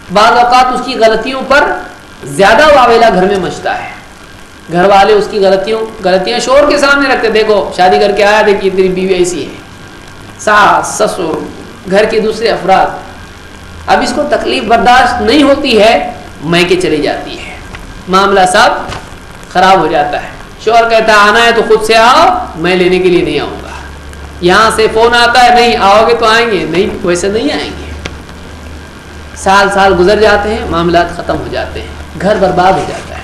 بعض اوقات اس کی غلطیوں پر زیادہ واویلا گھر میں مچتا ہے. گھر والے اس کی غلطیاں شوہر کے سامنے رکھتے, دیکھو شادی کر کے آیا, دیکھیے تیری بیوی ایسی ہے, ساس سسر گھر کے دوسرے افراد. اب اس کو تکلیف برداشت نہیں ہوتی ہے, میکے چلی جاتی ہے, معاملہ سب خراب ہو جاتا ہے. شوہر کہتا ہے آنا ہے تو خود سے آؤ, میں لینے کے لیے نہیں آؤں گا. یہاں سے فون آتا ہے, نہیں آؤ گے تو آئیں گے, نہیں ویسے نہیں آئیں گے. سال گزر جاتے ہیں, معاملات ختم ہو جاتے ہیں, گھر برباد ہو جاتا ہے.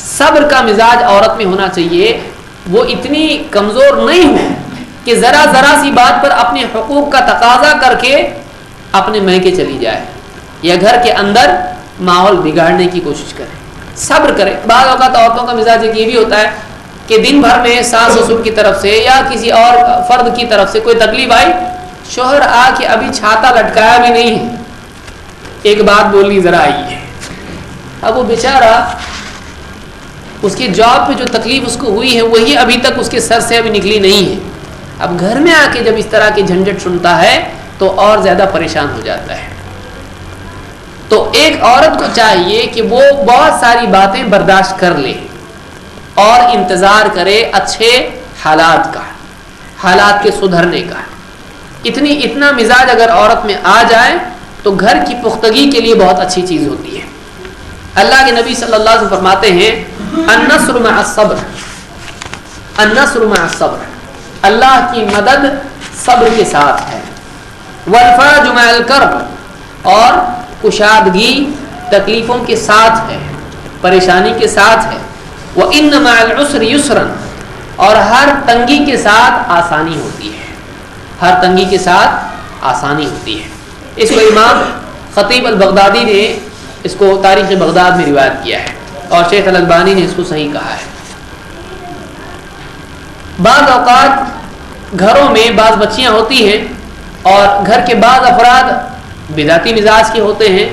صبر کا مزاج عورت میں ہونا چاہیے. وہ اتنی کمزور نہیں ہو کہ ذرا سی بات پر اپنے حقوق کا تقاضا کر کے اپنے میکے چلی جائے یا گھر کے اندر ماحول بگاڑنے کی کوشش کرے. صبر کرے. بعض اوقات عورتوں کا مزاج یہ بھی ہوتا ہے کہ دن بھر میں ساس سسر کی طرف سے یا کسی اور فرد کی طرف سے کوئی تکلیف آئی, شوہر آ کے ابھی چھاتا لٹکایا بھی نہیں ہے, ایک بات بولنی ذرا آئی ہے. اب وہ بیچارہ اس کی جاب پہ جو تکلیف اس کو ہوئی ہے وہی ابھی تک اس کے سر سے ابھی نکلی نہیں ہے. اب گھر میں آ کے جب اس طرح کی جھنجھٹ سنتا ہے تو اور زیادہ پریشان ہو جاتا ہے. تو ایک عورت کو چاہیے کہ وہ بہت ساری باتیں برداشت کر لے اور انتظار کرے اچھے حالات کا, حالات کے سدھرنے کا. اتنا مزاج اگر عورت میں آ جائے تو گھر کی پختگی کے لیے بہت اچھی چیز ہوتی ہے. اللہ کے نبی صلی اللہ علیہ وسلم فرماتے ہیں النصر مع الصبر, النصر مع الصبر, اللہ کی مدد صبر کے ساتھ ہے. والفرج مع الکرب, اور کشادگی تکلیفوں کے ساتھ ہے, پریشانی کے ساتھ ہے. وَإِنَّ مَعَ الْعُسْرِ يُسْرًا, اور ہر تنگی کے ساتھ آسانی ہوتی ہے, ہر تنگی کے ساتھ آسانی ہوتی ہے. اس کو امام خطیب البغدادی نے اس کو تاریخ بغداد میں روایت کیا ہے اور شیخ الالبانی نے اس کو صحیح کہا ہے. بعض اوقات گھروں میں بعض بچیاں ہوتی ہیں اور گھر کے بعض افراد بدعتی مزاج کے ہوتے ہیں,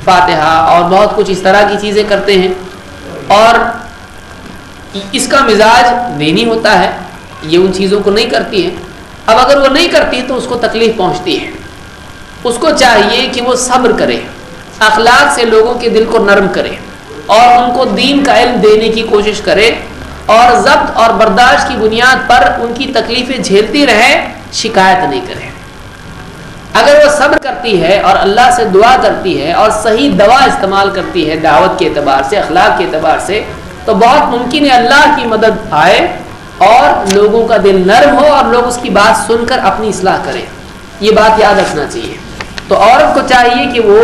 فاتحہ اور بہت کچھ اس طرح کی چیزیں کرتے ہیں, اور اس کا مزاج دینی ہوتا ہے, یہ ان چیزوں کو نہیں کرتی ہے. اب اگر وہ نہیں کرتی تو اس کو تکلیف پہنچتی ہے. اس کو چاہیے کہ وہ صبر کرے, اخلاق سے لوگوں کے دل کو نرم کرے اور ان کو دین کا علم دینے کی کوشش کرے, اور ضبط اور برداشت کی بنیاد پر ان کی تکلیفیں جھیلتی رہے, شکایت نہیں کرے. اگر وہ صبر کرتی ہے اور اللہ سے دعا کرتی ہے اور صحیح دوا استعمال کرتی ہے دعوت کے اعتبار سے, اخلاق کے اعتبار سے, تو بہت ممکن ہے اللہ کی مدد آئے اور لوگوں کا دل نرم ہو اور لوگ اس کی بات سن کر اپنی اصلاح کریں. یہ بات یاد رکھنا چاہیے. تو عورت کو چاہیے کہ وہ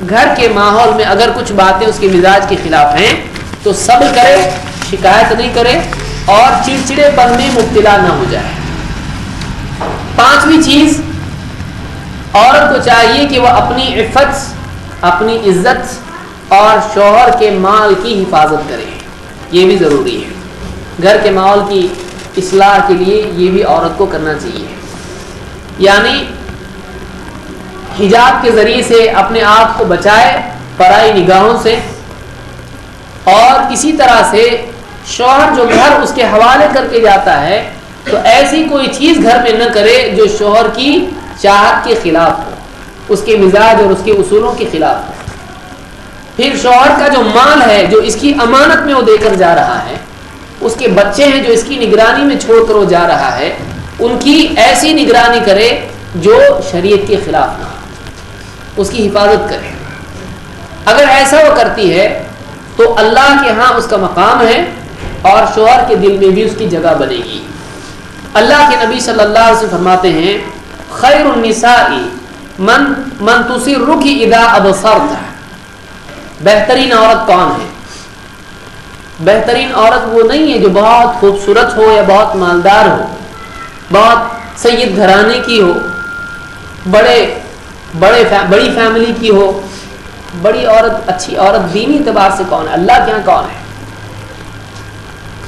گھر کے ماحول میں اگر کچھ باتیں اس کے مزاج کے خلاف ہیں تو صبر کرے, شکایت نہیں کرے اور چڑچڑے پن میں مبتلا نہ ہو جائے. پانچویں چیز, عورت کو چاہیے کہ وہ اپنی عفت, اپنی عزت اور شوہر کے مال کی حفاظت کرے. یہ بھی ضروری ہے. گھر کے ماحول کی اصلاح کے لیے یہ بھی عورت کو کرنا چاہیے. یعنی حجاب کے ذریعے سے اپنے آپ کو بچائے پرائی نگاہوں سے, اور اسی طرح سے شوہر جو گھر اس کے حوالے کر کے جاتا ہے تو ایسی کوئی چیز گھر میں نہ کرے جو شوہر کی چاہت کے خلاف ہو, اس کے مزاج اور اس کے اصولوں کے خلاف ہو. پھر شوہر کا جو مال ہے جو اس کی امانت میں وہ دے کر جا رہا ہے, اس کے بچے ہیں جو اس کی نگرانی میں چھوڑ کر وہ جا رہا ہے, ان کی ایسی نگرانی کرے جو شریعت کے خلاف نہ ہو, اس کی حفاظت کرے. اگر ایسا وہ کرتی ہے تو اللہ کے ہاں اس کا مقام ہے اور شوہر کے دل میں بھی اس کی جگہ بنے گی. اللہ کے نبی صلی اللہ علیہ وسلم فرماتے ہیں خیر النساء من تسرک اذا ابصرت, بہترین عورت کون ہے؟ بہترین عورت وہ نہیں ہے جو بہت خوبصورت ہو یا بہت مالدار ہو, بہت سید گھرانے کی ہو, بڑی فیملی کی ہو. بڑی عورت, اچھی عورت دینی اعتبار سے کون ہے؟ اللہ کے یہاں کون ہے؟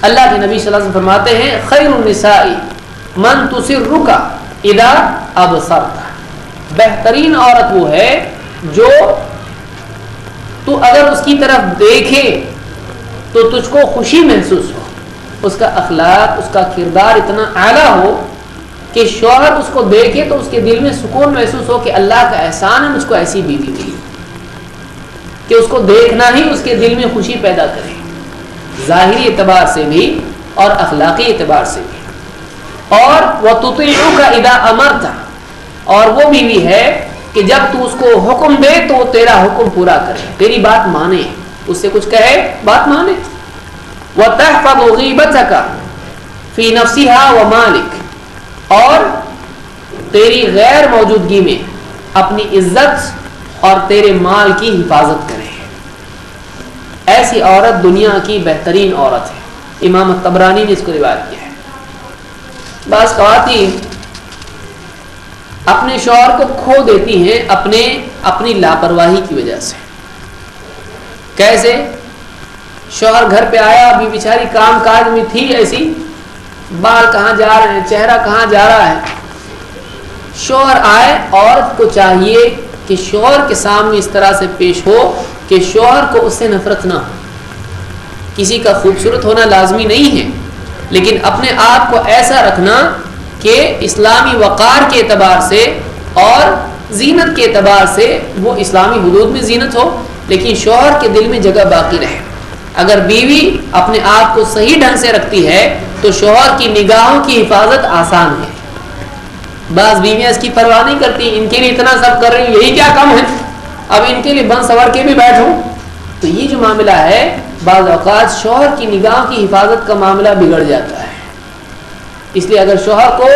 اللہ کے نبی صلی اللہ علیہ وسلم فرماتے ہیں خیر النساء من تسرک اذا ابصرت, بہترین عورت وہ ہے جو تو اگر اس کی طرف دیکھے تو تجھ کو خوشی محسوس ہو, اس کا اخلاق, اس کا کردار اتنا اعلیٰ ہو کہ شوہر اس کو دیکھے تو اس کے دل میں سکون محسوس ہو کہ اللہ کا احسان ہے مجھ کو ایسی بیوی ملی، کہ اس کو دیکھنا ہی اس کے دل میں خوشی پیدا کرے، ظاہری اعتبار سے بھی اور اخلاقی اعتبار سے بھی۔ اور وَتُطِيعُكَ إِذَا أَمَرْتَ، اور وہ بیوی ہے کہ جب تو اس کو حکم دے تو وہ تیرا حکم پورا کرے، تیری بات مانے، اس سے کچھ کہے بات مانے۔ وَتَحْفَظُ غِيبَتَكَ فِي نَفْسِهَا وَمَالِكَ، اور تیری غیر موجودگی میں اپنی عزت اور تیرے مال کی حفاظت کرے۔ ایسی عورت دنیا کی بہترین عورت ہے، امام طبرانی نے اس کو روایت کیا ہے۔ بعض خواتین اپنے شوہر کو کھو دیتی ہیں اپنی لاپرواہی کی وجہ سے۔ کیسے؟ شوہر گھر پہ آیا، ابھی بیچاری کام کاج میں تھی ایسی، بال کہاں جا رہے ہیں، چہرہ کہاں جا رہا ہے۔ شوہر آئے، عورت کو چاہیے کہ شوہر کے سامنے اس طرح سے پیش ہو کہ شوہر کو اس سے نفرت نہ ہو۔ کسی کا خوبصورت ہونا لازمی نہیں ہے، لیکن اپنے آپ کو ایسا رکھنا کہ اسلامی وقار کے اعتبار سے اور زینت کے اعتبار سے وہ اسلامی حدود میں زینت ہو، لیکن شوہر کے دل میں جگہ باقی رہے۔ اگر بیوی اپنے آپ کو صحیح ڈھنگ سے رکھتی ہے تو شوہر کی نگاہوں کی حفاظت آسان ہے۔ بعض بیویاں اس کی پرواہ نہیں کرتی، ان کے لیے اتنا سب کر رہی ہیں، یہی کیا کم ہے، اب ان کے لیے بن سور کے بھی بیٹھوں۔ تو یہ جو معاملہ ہے، بعض اوقات شوہر کی نگاہوں کی حفاظت کا معاملہ بگڑ جاتا ہے۔ اس لیے اگر شوہر کو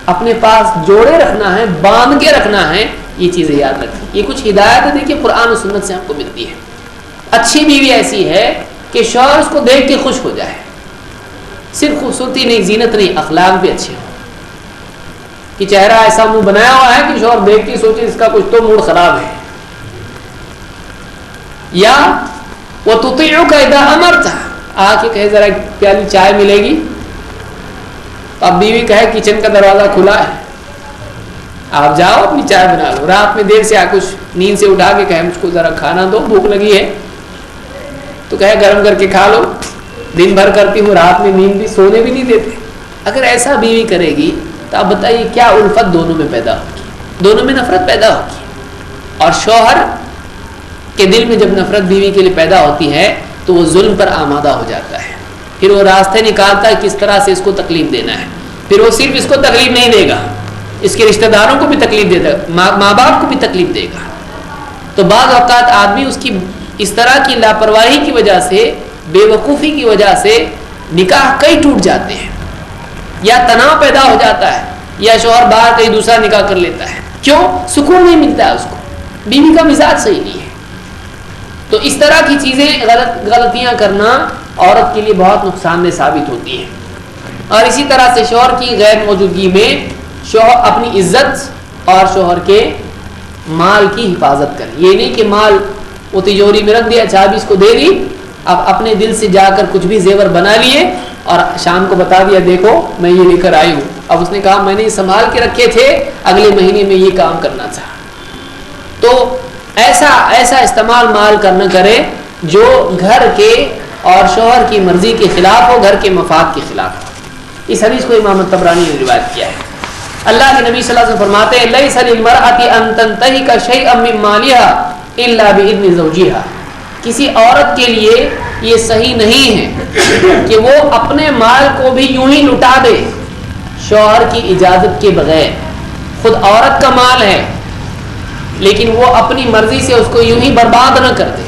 اپنے پاس جوڑے رکھنا ہے، باندھ کے رکھنا ہے، یہ چیزیں یاد رکھیں۔ یہ کچھ ہدایت دیکھیے قرآن و سنت سے ہم کو ملتی ہے۔ اچھی بیوی ایسی ہے کہ شوہر اس کو دیکھ کے خوش ہو جائے، صرف خوبصورتی نہیں، زینت نہیں، اخلاق بھی اچھے ہوں، کہ چہرہ ایسا منہ بنایا ہوا ہے کہ شوہر دیکھ کے سوچے اس کا کچھ تو موڈ خراب ہے۔ یا وَتُطِيعُكَ إِذَا أَمَرْتَ، آ کے کہے ذرا ایک پیالی چائے ملے گی، اب بیوی کہے کچن کا دروازہ کھلا ہے، آپ جاؤ اپنی چائے بنا لو۔ رات میں دیر سے کچھ نیند سے اٹھا کے کہے مجھ کو ذرا کھانا دو، بھوک لگی ہے، تو کہے گرم کر کے کھا لو، دن بھر کرتی ہوں، رات میں نیند بھی، سونے بھی نہیں دیتے۔ اگر ایسا بیوی کرے گی تو آپ بتائیے کیا الفت دونوں میں پیدا ہوگی، دونوں میں نفرت پیدا ہوگی۔ اور شوہر کے دل میں جب نفرت بیوی کے لیے پیدا ہوتی ہے تو وہ ظلم پر آمادہ ہو جاتا ہے، پھر وہ راستے نکالتا ہے کس طرح سے اس کو تکلیف دینا ہے۔ پھر وہ صرف اس کو تکلیف نہیں دے گا، اس کے رشتہ داروں کو بھی تکلیف دے گا، ماں باپ کو بھی تکلیف دے گا۔ تو بعض اوقات آدمی اس کی اس طرح کی لاپرواہی کی وجہ سے، بے وقوفی کی وجہ سے نکاح کئی ٹوٹ جاتے ہیں، یا تناؤ پیدا ہو جاتا ہے، یا شوہر باہر کہیں دوسرا نکاح کر لیتا ہے۔ کیوں؟ سکون نہیں ملتا ہے اس کو، بیوی کا مزاج صحیح نہیں ہے۔ تو اس طرح کی چیزیں غلطیاں کرنا عورت کے لیے بہت نقصان دہ ثابت ہوتی ہیں۔ اور اسی طرح سے شوہر کی غیر موجودگی میں شوہر اپنی عزت اور شوہر کے مال کی حفاظت کرے۔ یہ نہیں کہ مال وہ تجوری میں رکھ دیا، چابی اس کو دے دی، اب اپنے دل سے جا کر کچھ بھی زیور بنا لیے اور شام کو بتا دیا دیکھو میں یہ لے کر آئی ہوں۔ اب اس نے کہا میں نے یہ سنبھال کے رکھے تھے، اگلے مہینے میں یہ کام کرنا تھا۔ تو ایسا استعمال مال کرنا کرے جو گھر کے اور شوہر کی مرضی کے خلاف ہو، گھر کے مفاد کے خلاف ہو۔ اس حدیث کو امام طبرانی نے روایت کیا ہے۔ اللہ کے نبی صلی اللہ علیہ وسلم فرماتے ہیں لیس للمرأة ان تنتهك شيئا من مالها الا باذن زوجها، کسی عورت کے لیے یہ صحیح نہیں ہے کہ وہ اپنے مال کو بھی یوں ہی لٹا دے شوہر کی اجازت کے بغیر۔ خود عورت کا مال ہے لیکن وہ اپنی مرضی سے اس کو یوں ہی برباد نہ کر دے،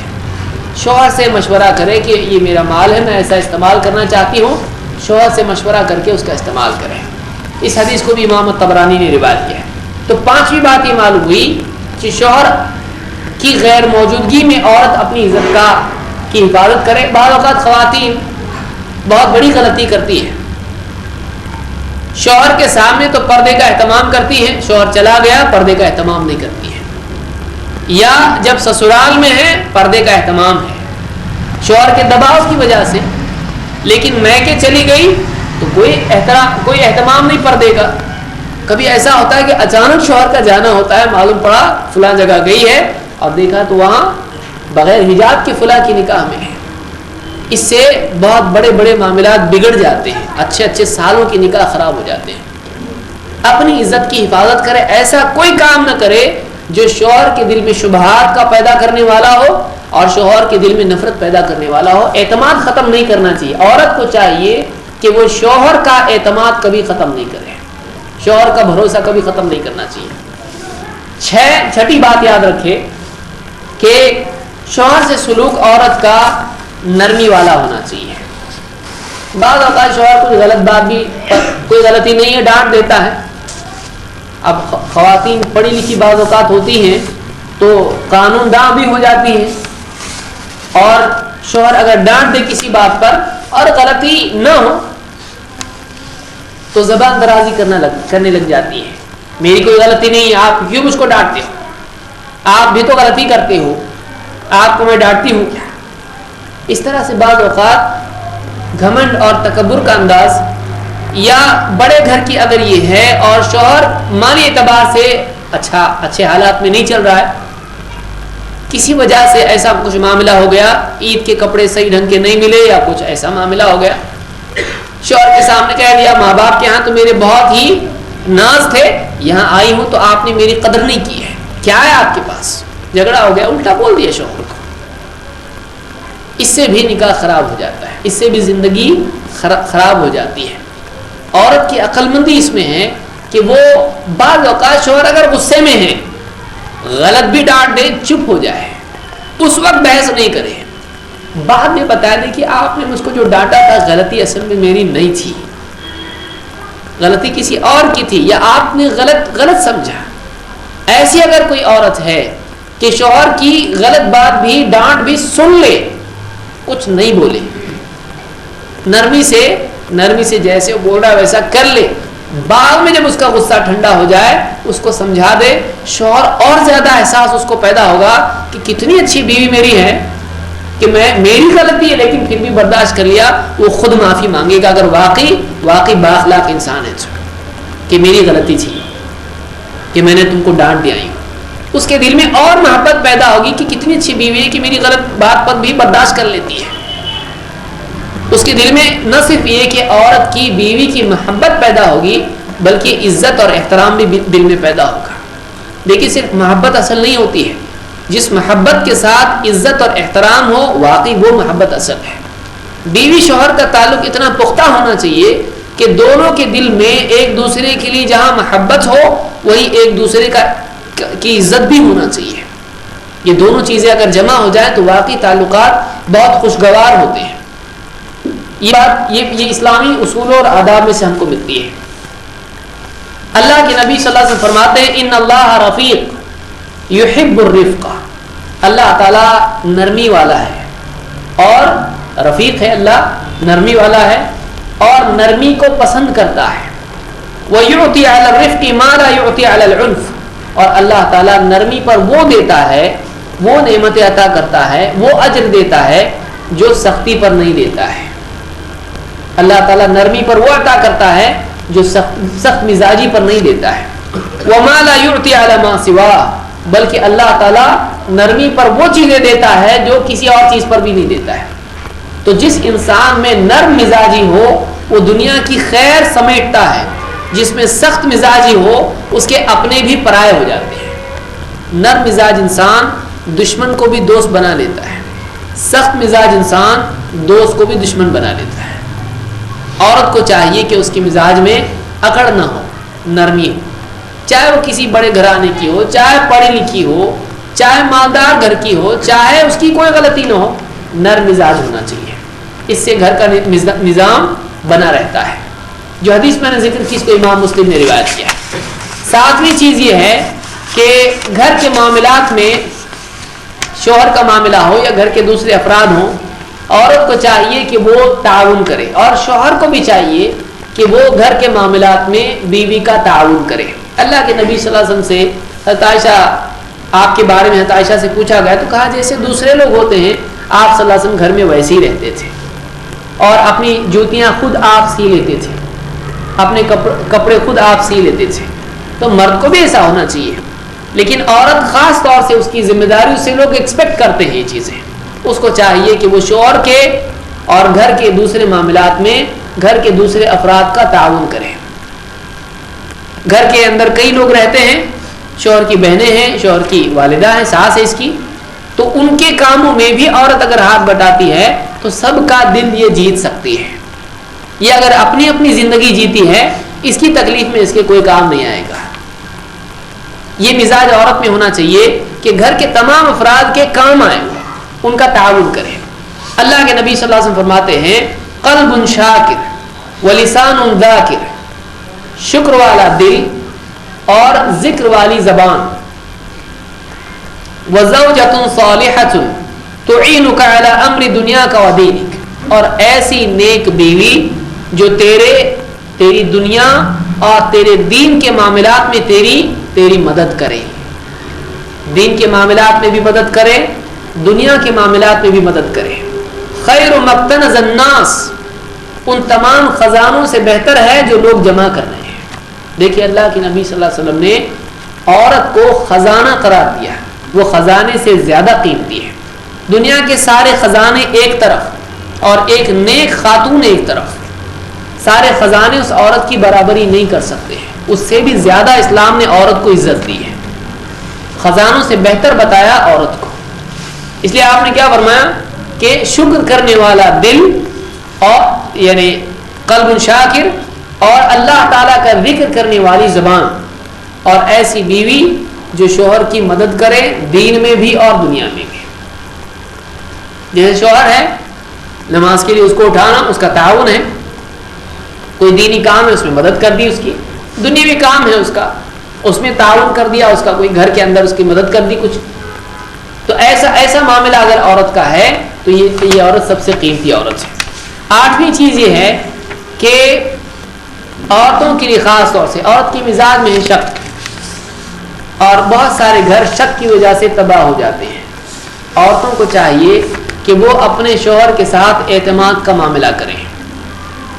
شوہر سے مشورہ کرے کہ یہ میرا مال ہے، میں ایسا استعمال کرنا چاہتی ہوں، شوہر سے مشورہ کر کے اس کا استعمال کریں۔ اس حدیث کو بھی امام طبرانی نے روایت کیا ہے۔ تو پانچویں بات یہ معلوم ہوئی کہ شوہر کی غیر موجودگی میں عورت اپنی عزت کی حفاظت کرے۔ بعض اوقات خواتین بہت بڑی غلطی کرتی ہیں، شوہر کے سامنے تو پردے کا اہتمام کرتی ہیں، شوہر چلا گیا پردے کا اہتمام نہیں کرتی ہیں، یا جب سسرال میں ہے پردے کا اہتمام ہے شوہر کے دباؤ کی وجہ سے، لیکن میکے چلی گئی تو کوئی اہتمام نہیں پردے کا۔ کبھی ایسا ہوتا ہے کہ اچانک شوہر کا جانا ہوتا ہے، معلوم پڑا فلاں جگہ گئی ہے اور دیکھا تو وہاں بغیر حجاب کے فلاں کی نکاح میں ہے۔ اس سے بہت بڑے بڑے معاملات بگڑ جاتے ہیں، اچھے سالوں کی نکاح خراب ہو جاتے ہیں۔ اپنی عزت کی حفاظت کرے، ایسا کوئی کام نہ کرے جو شوہر کے دل میں شبہات کا پیدا کرنے والا ہو اور شوہر کے دل میں نفرت پیدا کرنے والا ہو۔ اعتماد ختم نہیں کرنا چاہیے، عورت کو چاہیے کہ وہ شوہر کا اعتماد کبھی ختم نہیں کرے، شوہر کا بھروسہ کبھی ختم نہیں کرنا چاہیے۔ چھٹی بات یاد رکھے کہ شوہر سے سلوک عورت کا نرمی والا ہونا چاہیے۔ بعض اوقات شوہر کوئی غلط بات بھی، کوئی غلطی نہیں ہے، ڈانٹ دیتا ہے۔ اب خواتین پڑھی لکھی بعض اوقات ہوتی ہیں تو قانون داں بھی ہو جاتی ہیں، اور شوہر اگر ڈانٹ دے کسی بات پر اور غلطی نہ ہو تو زبان درازی کرنے لگ جاتی ہے، میری کوئی غلطی نہیں ہے، آپ کیوں مجھ کو ڈانٹتے ہو، آپ بھی تو غلطی کرتے ہو، آپ کو میں ڈانٹتی ہوں کیا۔ اس طرح سے بعض اوقات گھمنڈ اور تکبر کا انداز، یا بڑے گھر کی اگر یہ ہے اور شوہر مالی اعتبار سے اچھے حالات میں نہیں چل رہا ہے، کسی وجہ سے ایسا کچھ معاملہ ہو گیا، عید کے کپڑے صحیح ڈھنگ کے نہیں ملے یا کچھ ایسا معاملہ ہو گیا، شوہر کے سامنے کہہ دیا ماں باپ کے ہاں تو میرے بہت ہی ناز تھے، یہاں آئی ہوں تو آپ نے میری قدر نہیں کی ہے، کیا ہے آپ کے پاس، جھگڑا ہو گیا، الٹا بول دیا شوہر کو۔ اس سے بھی نکاح خراب ہو جاتا ہے، اس سے بھی زندگی خراب ہو جاتی ہے۔ عورت کی عقل مندی اس میں ہے کہ وہ بعض اوقات شوہر اگر غصے میں ہے، غلط بھی ڈانٹ دے، چپ ہو جائے، اس وقت بحث نہیں کرے، بعد میں بتا دے کہ آپ نے مجھ کو جو ڈانٹا تھا غلطی اصل میں میری نہیں تھی، غلطی کسی اور کی تھی، یا آپ نے غلط سمجھا۔ ایسی اگر کوئی عورت ہے کہ شوہر کی غلط بات بھی، ڈانٹ بھی سن لے، کچھ نہیں بولے، نرمی سے جیسے وہ بول رہا ہے ویسا کر لے، بعد میں جب اس کا غصہ ٹھنڈا ہو جائے اس کو سمجھا دے، شوہر اور زیادہ احساس اس کو پیدا ہوگا کہ کتنی اچھی بیوی میری ہے کہ میری غلطی ہے لیکن پھر بھی برداشت کر لیا، وہ خود معافی مانگے گا اگر واقعی بااخلاق انسان ہے کہ میری غلطی تھی کہ میں نے تم کو ڈانٹ دیا ہوں، اس کے دل میں اور محبت پیدا ہوگی کہ کتنی اچھی بیوی ہے کہ میری غلط بات پر بھی برداشت کر لیتی ہے۔ اس کے دل میں نہ صرف یہ کہ عورت کی بیوی کی محبت پیدا ہوگی بلکہ عزت اور احترام بھی دل میں پیدا ہوگا۔ دیکھیے صرف محبت اصل نہیں ہوتی ہے، جس محبت کے ساتھ عزت اور احترام ہو واقعی وہ محبت اصل ہے۔ بیوی شوہر کا تعلق اتنا پختہ ہونا چاہیے کہ دونوں کے دل میں ایک دوسرے کے لیے جہاں محبت ہو وہی ایک دوسرے کی عزت بھی ہونا چاہیے۔ یہ دونوں چیزیں اگر جمع ہو جائیں تو واقعی تعلقات بہت خوشگوار ہوتے ہیں۔ یہ بات یہ اسلامی اصولوں اور آداب میں سے ہم کو ملتی ہے۔ اللہ کے نبی صلی اللہ علیہ وسلم فرماتے ہیں ان اللہ رفیق یحب الرفق، اللہ تعالیٰ نرمی والا ہے اور رفیق ہے، اللہ نرمی والا ہے اور نرمی کو پسند کرتا ہے۔ وَيُعْطِي عَلَى الرِّفْقِ مَا لَا يُعْطِي عَلَى الْعُنْفِ، اور اللہ تعالیٰ نرمی پر وہ دیتا ہے، وہ نعمتیں عطا کرتا ہے، وہ اجر دیتا ہے جو سختی پر نہیں دیتا ہے۔ اللہ تعالیٰ نرمی پر وہ عطا کرتا ہے جو سخت مزاجی پر نہیں دیتا ہے۔ وَمَا لَا يُعْطِي عَلَى مَا سِوَاهُ، بلکہ اللہ تعالیٰ نرمی پر وہ چیزیں دیتا ہے جو کسی اور چیز پر بھی نہیں دیتا ہے۔ تو جس انسان میں نرم مزاجی ہو وہ دنیا کی خیر سمیٹتا ہے، جس میں سخت مزاجی ہو اس کے اپنے بھی پرائے ہو جاتے ہیں۔ نرم مزاج انسان دشمن کو بھی دوست بنا لیتا ہے، سخت مزاج انسان دوست کو بھی دشمن بنا لیتا ہے۔ عورت کو چاہیے کہ اس کے مزاج میں اکڑ نہ ہو، نرمی ہو، چاہے وہ کسی بڑے گھرانے کی ہو، چاہے پڑھی لکھی ہو، چاہے مالدار گھر کی ہو، چاہے اس کی کوئی غلطی نہ ہو، نرم مزاج ہونا چاہیے۔ اس سے گھر کا نظام بنا رہتا ہے۔ جو حدیث میں نے ذکر کی اس کو امام مسلم نے روایت کیا ہے۔ ساتویں چیز یہ ہے کہ گھر کے معاملات میں شوہر کا معاملہ ہو یا گھر کے دوسرے افراد ہوں، عورت کو چاہیے کہ وہ تعاون کرے اور شوہر کو بھی چاہیے کہ وہ گھر کے معاملات میں بیوی کا تعاون کرے۔ اللہ کے نبی صلی اللہ علیہ وسلم سے حضرت عائشہ، آپ کے بارے میں حضرت عائشہ سے پوچھا گیا تو کہا جیسے دوسرے لوگ ہوتے ہیں آپ صلی اللہ علیہ وسلم گھر میں ویسے ہی رہتے تھے اور اپنی جوتیاں خود آپ سی لیتے تھے، اپنے کپڑے خود آپ سی لیتے تھے۔ تو مرد کو بھی ایسا ہونا چاہیے، لیکن عورت خاص طور سے اس کی ذمہ داری سے لوگ ایکسپیکٹ کرتے ہیں یہ چیزیں۔ اس کو چاہیے کہ وہ شوہر کے اور گھر کے دوسرے معاملات میں گھر کے دوسرے افراد کا تعاون کرے۔ گھر کے اندر کئی لوگ رہتے ہیں، شوہر کی بہنیں ہیں، شوہر کی والدہ ہیں، ساس ہے اس کی، تو ان کے کاموں میں بھی عورت اگر ہاتھ بٹاتی ہے تو سب کا دل یہ جیت سکتی ہے. یہ اگر اپنی اپنی زندگی جیتی ہے، اس کی تکلیف میں اس کے کوئی کام نہیں آئے گا. یہ مزاج عورت میں ہونا چاہیے کہ گھر کے تمام افراد کے کام آئے، ان کا تعاون کرے. اللہ کے نبی صلی اللہ علیہ وسلم فرماتے ہیں قلب شاکر ولسان ذاکر، شکر والا دل اور ذکر والی زبان، وزوجۃ صالحۃ تعینک علی امر دنیاک ودینک، اور ایسی نیک بیوی جو تیری دنیا اور تیرے دین کے معاملات میں تیری مدد کرے. دین کے معاملات میں بھی مدد کرے، دنیا کے معاملات میں بھی مدد کرے. خیر مقتنز الناس، ان تمام خزانوں سے بہتر ہے جو لوگ جمع کر رہے ہیں. دیکھیے اللہ کے نبی صلی اللہ علیہ وسلم نے عورت کو خزانہ قرار دیا، وہ خزانے سے زیادہ قیمتی ہے. دنیا کے سارے خزانے ایک طرف اور ایک نیک خاتون ایک طرف، سارے خزانے اس عورت کی برابری نہیں کر سکتے ہیں. اس سے بھی زیادہ اسلام نے عورت کو عزت دی ہے، خزانوں سے بہتر بتایا عورت کو. اس لیے آپ نے کیا فرمایا کہ شکر کرنے والا دل اور یعنی قلب شاکر، اور اللہ تعالیٰ کا ذکر کرنے والی زبان، اور ایسی بیوی جو شوہر کی مدد کرے دین میں بھی اور دنیا میں بھی. جیسے شوہر ہے، نماز کے لیے اس کو اٹھانا اس کا تعاون ہے، کوئی دینی کام ہے اس میں مدد کر دی، اس کی دنیاوی کام ہے اس میں تعاون کر دیا، اس کا کوئی گھر کے اندر اس کی مدد کر دی کچھ. تو ایسا معاملہ اگر عورت کا ہے تو یہ عورت سب سے قیمتی عورت ہے. 8ویں چیز یہ ہے کہ عورتوں کے لیے خاص طور سے عورت کی مزاج میں ہے شک، اور بہت سارے گھر شک کی وجہ سے تباہ ہو جاتے ہیں. عورتوں کو چاہیے کہ وہ اپنے شوہر کے ساتھ اعتماد کا معاملہ کریں،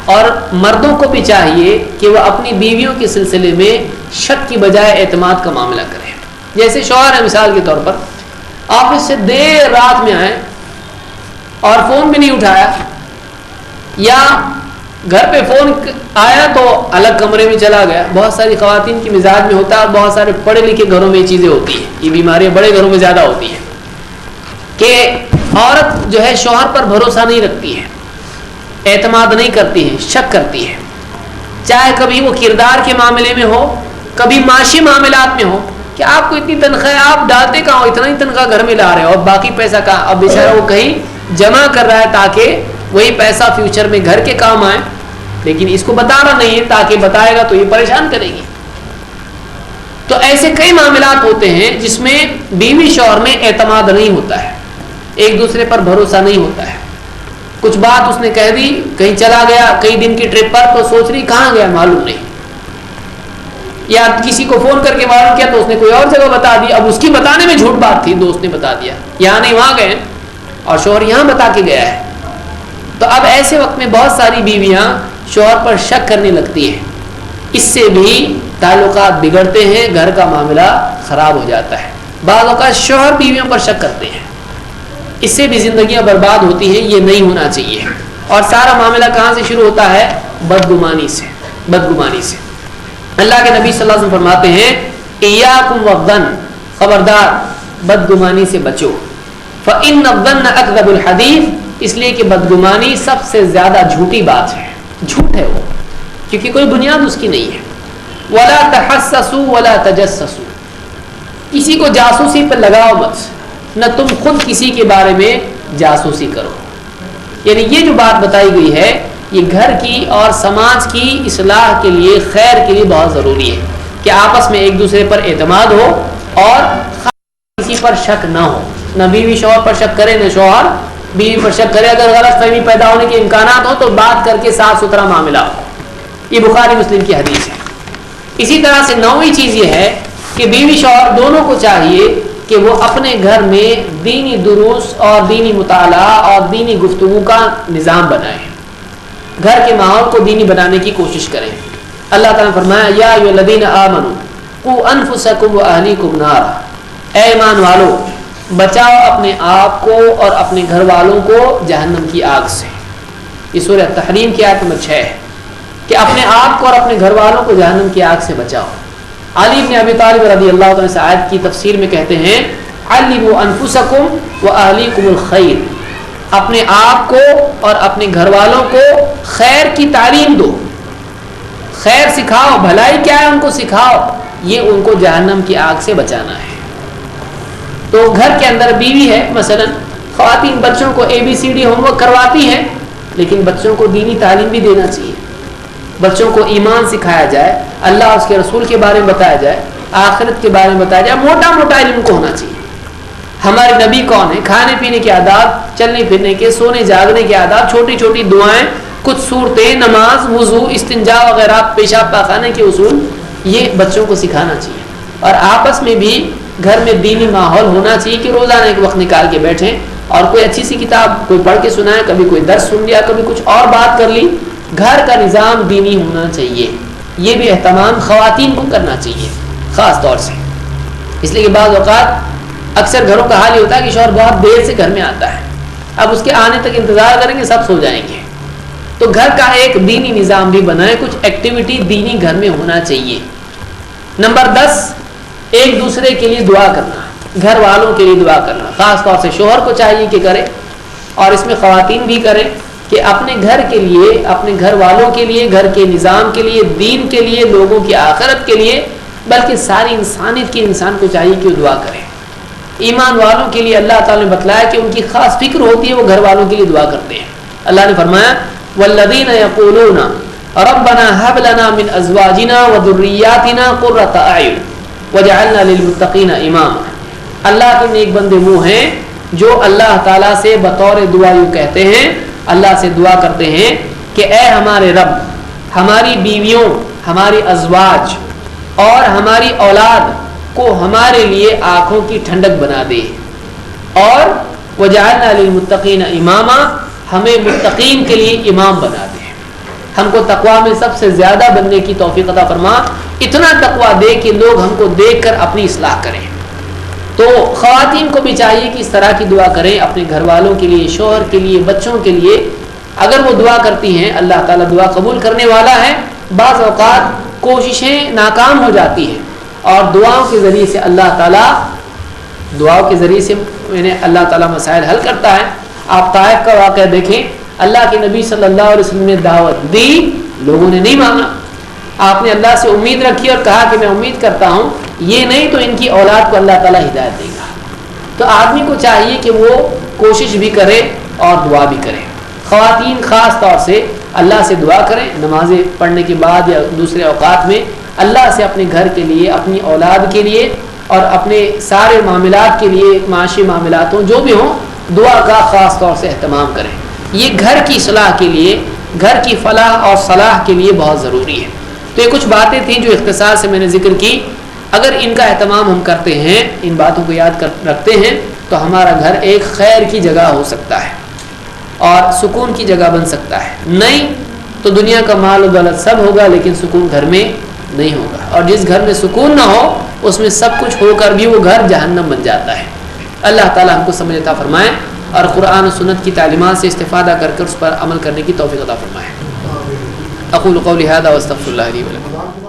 اور مردوں کو بھی چاہیے کہ وہ اپنی بیویوں کے سلسلے میں شک کی بجائے اعتماد کا معاملہ کریں. جیسے شوہر ہے مثال کے طور پر، آفس سے دیر رات میں آئے اور فون بھی نہیں اٹھایا، یا گھر پہ فون آیا تو الگ کمرے میں چلا گیا. بہت ساری خواتین کی مزاج میں ہوتا ہے، اور بہت سارے پڑھے لکھے گھروں میں یہ چیزیں ہوتی ہیں. یہ بیماریاں بڑے گھروں میں زیادہ ہوتی ہیں کہ عورت جو ہے شوہر پر بھروسہ نہیں رکھتی ہے، اعتماد نہیں کرتی ہے، شک کرتی ہے. چاہے کبھی وہ کردار کے معاملے میں ہو، کبھی معاشی معاملات میں ہو، کہ آپ کو اتنی تنخواہ آپ ڈالتے کہاں ہو، اتنا ہی تنخواہ گھر میں لا رہے ہو اور باقی پیسہ کہاں. اب بیچارہ وہ کہیں جمع کر رہا ہے تاکہ وہی پیسہ فیوچر میں گھر کے کام آئے، لیکن اس کو بتانا نہیں ہے تاکہ بتائے گا تو یہ پریشان کرے گی. تو ایسے کئی معاملات ہوتے ہیں جس میں بیوی شوہر میں اعتماد نہیں ہوتا ہے، ایک دوسرے پر بھروسہ نہیں ہوتا ہے. کچھ بات اس نے کہہ دی، کہیں چلا گیا کئی دن کی ٹرپ پر، تو سوچ رہی کہاں گیا معلوم نہیں، یا کسی کو فون کر کے معلوم کیا تو اس نے کوئی اور جگہ بتا دی. اب اس کی بتانے میں جھوٹ بات تھی، دوست نے بتا دیا یہاں نہیں وہاں گئے، اور شوہر یہاں بتا کے گیا ہے. تو اب ایسے وقت میں بہت ساری بیویاں شوہر پر شک کرنے لگتی ہیں، اس سے بھی تعلقات بگڑتے ہیں، گھر کا معاملہ خراب ہو جاتا ہے. بعض اوقات شوہر بیویوں پر شک کرتے ہیں، اس سے بھی زندگیاں برباد ہوتی ہیں. یہ نہیں ہونا چاہیے. اور سارا معاملہ کہاں سے شروع ہوتا ہے؟ بدگمانی سے. اللہ کے نبی صلی اللہ علیہ وسلم فرماتے ہیں ایاکم والظن، خبردار بدگمانی سے بچو. فإن الظن اکذب الحدیث، اس لیے کہ بدگمانی سب سے زیادہ جھوٹی بات ہے، جھوٹ ہے وہ، کیونکہ کوئی بنیاد اس کی نہیں ہے. ولا تحسسوا ولا تجسسوا، کسی کو جاسوسی پر لگاؤ مت، نہ تم خود کسی کے بارے میں جاسوسی کرو. یعنی یہ جو بات بتائی گئی ہے یہ گھر کی اور سماج کی اصلاح کے لیے، خیر کے لیے بہت ضروری ہے کہ آپس میں ایک دوسرے پر اعتماد ہو اور کسی پر شک نہ ہو. نہ بیوی شوہر پر شک کرے، نہ شوہر بیوی پر شک کرے. اگر غلط فہمی پیدا ہونے کے امکانات ہو تو بات کر کے صاف ستھرا معاملہ ہو. یہ بخاری مسلم کی حدیث ہے. اسی طرح سے 9ویں چیز یہ ہے کہ بیوی شوہر دونوں کو چاہیے کہ وہ اپنے گھر میں دینی دروس اور دینی مطالعہ اور دینی گفتگو کا نظام بنائیں، گھر کے ماحول کو دینی بنانے کی کوشش کریں. اللہ تعالیٰ نے فرمایا یا ایھا الذین آمنوا قوا انفسکم واہلیکم نارا، اے ایمان والو بچاؤ اپنے آپ کو اور اپنے گھر والوں کو جہنم کی آگ سے. یہ سورہ تحریم کی آیت نمبر 6 ہے کہ اپنے آپ کو اور اپنے گھر والوں کو جہنم کی آگ سے بچاؤ۔ علی بن ابی طالب رضی اللہ عنہ اس آیت کی تفسیر میں کہتے ہیں علموا انفسکم واہلیکم الخیر، اپنے آپ کو اور اپنے گھر والوں کو خیر کی تعلیم دو، خیر سکھاؤ، بھلائی کیا ہے ان کو سکھاؤ، یہ ان کو جہنم کی آگ سے بچانا ہے۔ تو گھر کے اندر بیوی ہے، مثلا خواتین بچوں کو ABCD ہوم ورک کرواتی ہیں، لیکن بچوں کو دینی تعلیم بھی دینا چاہیے، بچوں کو ایمان سکھایا جائے، اللہ اس کے رسول کے بارے میں بتایا جائے، آخرت کے بارے میں بتایا جائے، موٹا موٹا علم کو ہونا چاہیے۔ ہمارے نبی کون ہیں؟ کھانے پینے کے آداب، چلنے پھرنے کے، سونے جاگنے کے آداب، چھوٹی چھوٹی دعائیں، کچھ صورتیں، نماز، وضو، استنجا وغیرہ، پیشاب پاخانے کے اصول، یہ بچوں کو سکھانا چاہیے۔ اور آپس میں بھی گھر میں دینی ماحول ہونا چاہیے کہ روزانہ ایک وقت نکال کے بیٹھیں اور کوئی اچھی سی کتاب کوئی پڑھ کے سنائے، کبھی کوئی درس سن لیا، کبھی کچھ اور بات کر لی۔ گھر کا نظام دینی ہونا چاہیے، یہ بھی اہتمام خواتین کو کرنا چاہیے خاص طور سے، اس لیے کہ بعض اوقات اکثر گھروں کا حال یہ ہوتا ہے کہ شوہر بہت دیر سے گھر میں آتا ہے، اب اس کے آنے تک انتظار کریں گے سب سو جائیں گے، تو گھر کا ایک دینی نظام بھی بنائے، کچھ ایکٹیویٹی دینی گھر میں ہونا چاہیے۔ نمبر 10، ایک دوسرے کے لیے دعا کرنا، گھر والوں کے لیے دعا کرنا، خاص طور سے شوہر کو چاہیے کہ کرے، اور اس میں خواتین بھی کریں کہ اپنے گھر کے لیے، اپنے گھر والوں کے لیے، گھر کے نظام کے لیے، دین کے لیے، لوگوں کی آخرت کے لیے، بلکہ ساری انسانیت کے انسان کو چاہیے کہ وہ دعا کرے۔ ایمان والوں کے لیے اللہ تعالیٰ نے بتلایا کہ ان کی خاص فکر ہوتی ہے، وہ گھر والوں کے لیے دعا کرتے ہیں۔ اللہ نے فرمایا والذین یقولون ربنا هب لنا من ازواجنا وذریاتنا قرۃ اعین وجعلنا للمتقین اماما، اللہ کے نیک بندے وہ ہیں جو اللہ تعالیٰ سے بطور دعا یوں کہتے ہیں، اللہ سے دعا کرتے ہیں کہ اے ہمارے رب، ہماری بیویوں، ہماری ازواج اور ہماری اولاد کو ہمارے لیے آنکھوں کی ٹھنڈک بنا دے، اور وجعلنا للمتقین اماما، ہمیں متقین کے لیے امام بنا دے، ہم کو تقوی میں سب سے زیادہ بننے کی توفیق عطا فرما، اتنا تقوی دے کہ لوگ ہم کو دیکھ کر اپنی اصلاح کریں۔ تو خواتین کو بھی چاہیے کہ اس طرح کی دعا کریں اپنے گھر والوں کے لیے، شوہر کے لیے، بچوں کے لیے۔ اگر وہ دعا کرتی ہیں اللہ تعالیٰ دعا قبول کرنے والا ہے۔ بعض اوقات کوششیں ناکام ہو جاتی ہیں اور دعاؤں کے ذریعے سے اللہ تعالیٰ اللہ تعالیٰ مسائل حل کرتا ہے۔ آپ طائف کا واقعہ دیکھیں، اللہ کے نبی صلی اللہ علیہ وسلم نے دعوت دی، لوگوں نے نہیں مانا، آپ نے اللہ سے امید رکھی اور کہا کہ میں امید کرتا ہوں یہ نہیں تو ان کی اولاد کو اللہ تعالیٰ ہدایت دے گا۔ تو آدمی کو چاہیے کہ وہ کوشش بھی کرے اور دعا بھی کرے۔ خواتین خاص طور سے اللہ سے دعا کریں نمازیں پڑھنے کے بعد یا دوسرے اوقات میں، اللہ سے اپنے گھر کے لیے، اپنی اولاد کے لیے اور اپنے سارے معاملات کے لیے، معاشی معاملات ہوں جو بھی ہوں، دعا کا خاص طور سے اہتمام کریں۔ یہ گھر کی اصلاح کے لیے، گھر کی فلاح اور صلاح کے لیے بہت ضروری ہے۔ تو یہ کچھ باتیں تھیں جو اختصار سے میں نے ذکر کی، اگر ان کا اہتمام ہم کرتے ہیں، ان باتوں کو یاد رکھتے ہیں، تو ہمارا گھر ایک خیر کی جگہ ہو سکتا ہے اور سکون کی جگہ بن سکتا ہے۔ نہیں تو دنیا کا مال و دولت سب ہوگا لیکن سکون گھر میں نہیں ہوگا، اور جس گھر میں سکون نہ ہو اس میں سب کچھ ہو کر بھی وہ گھر جہنم بن جاتا ہے۔ اللہ تعالیٰ ہم کو سمجھ عطا فرمائے اور قرآن و سنت کی تعلیمات سے استفادہ کر کر اس پر عمل کرنے کی توفیق عطا فرمائے۔ اقول قولی ھذا واستغفر اللہ لی ولکم۔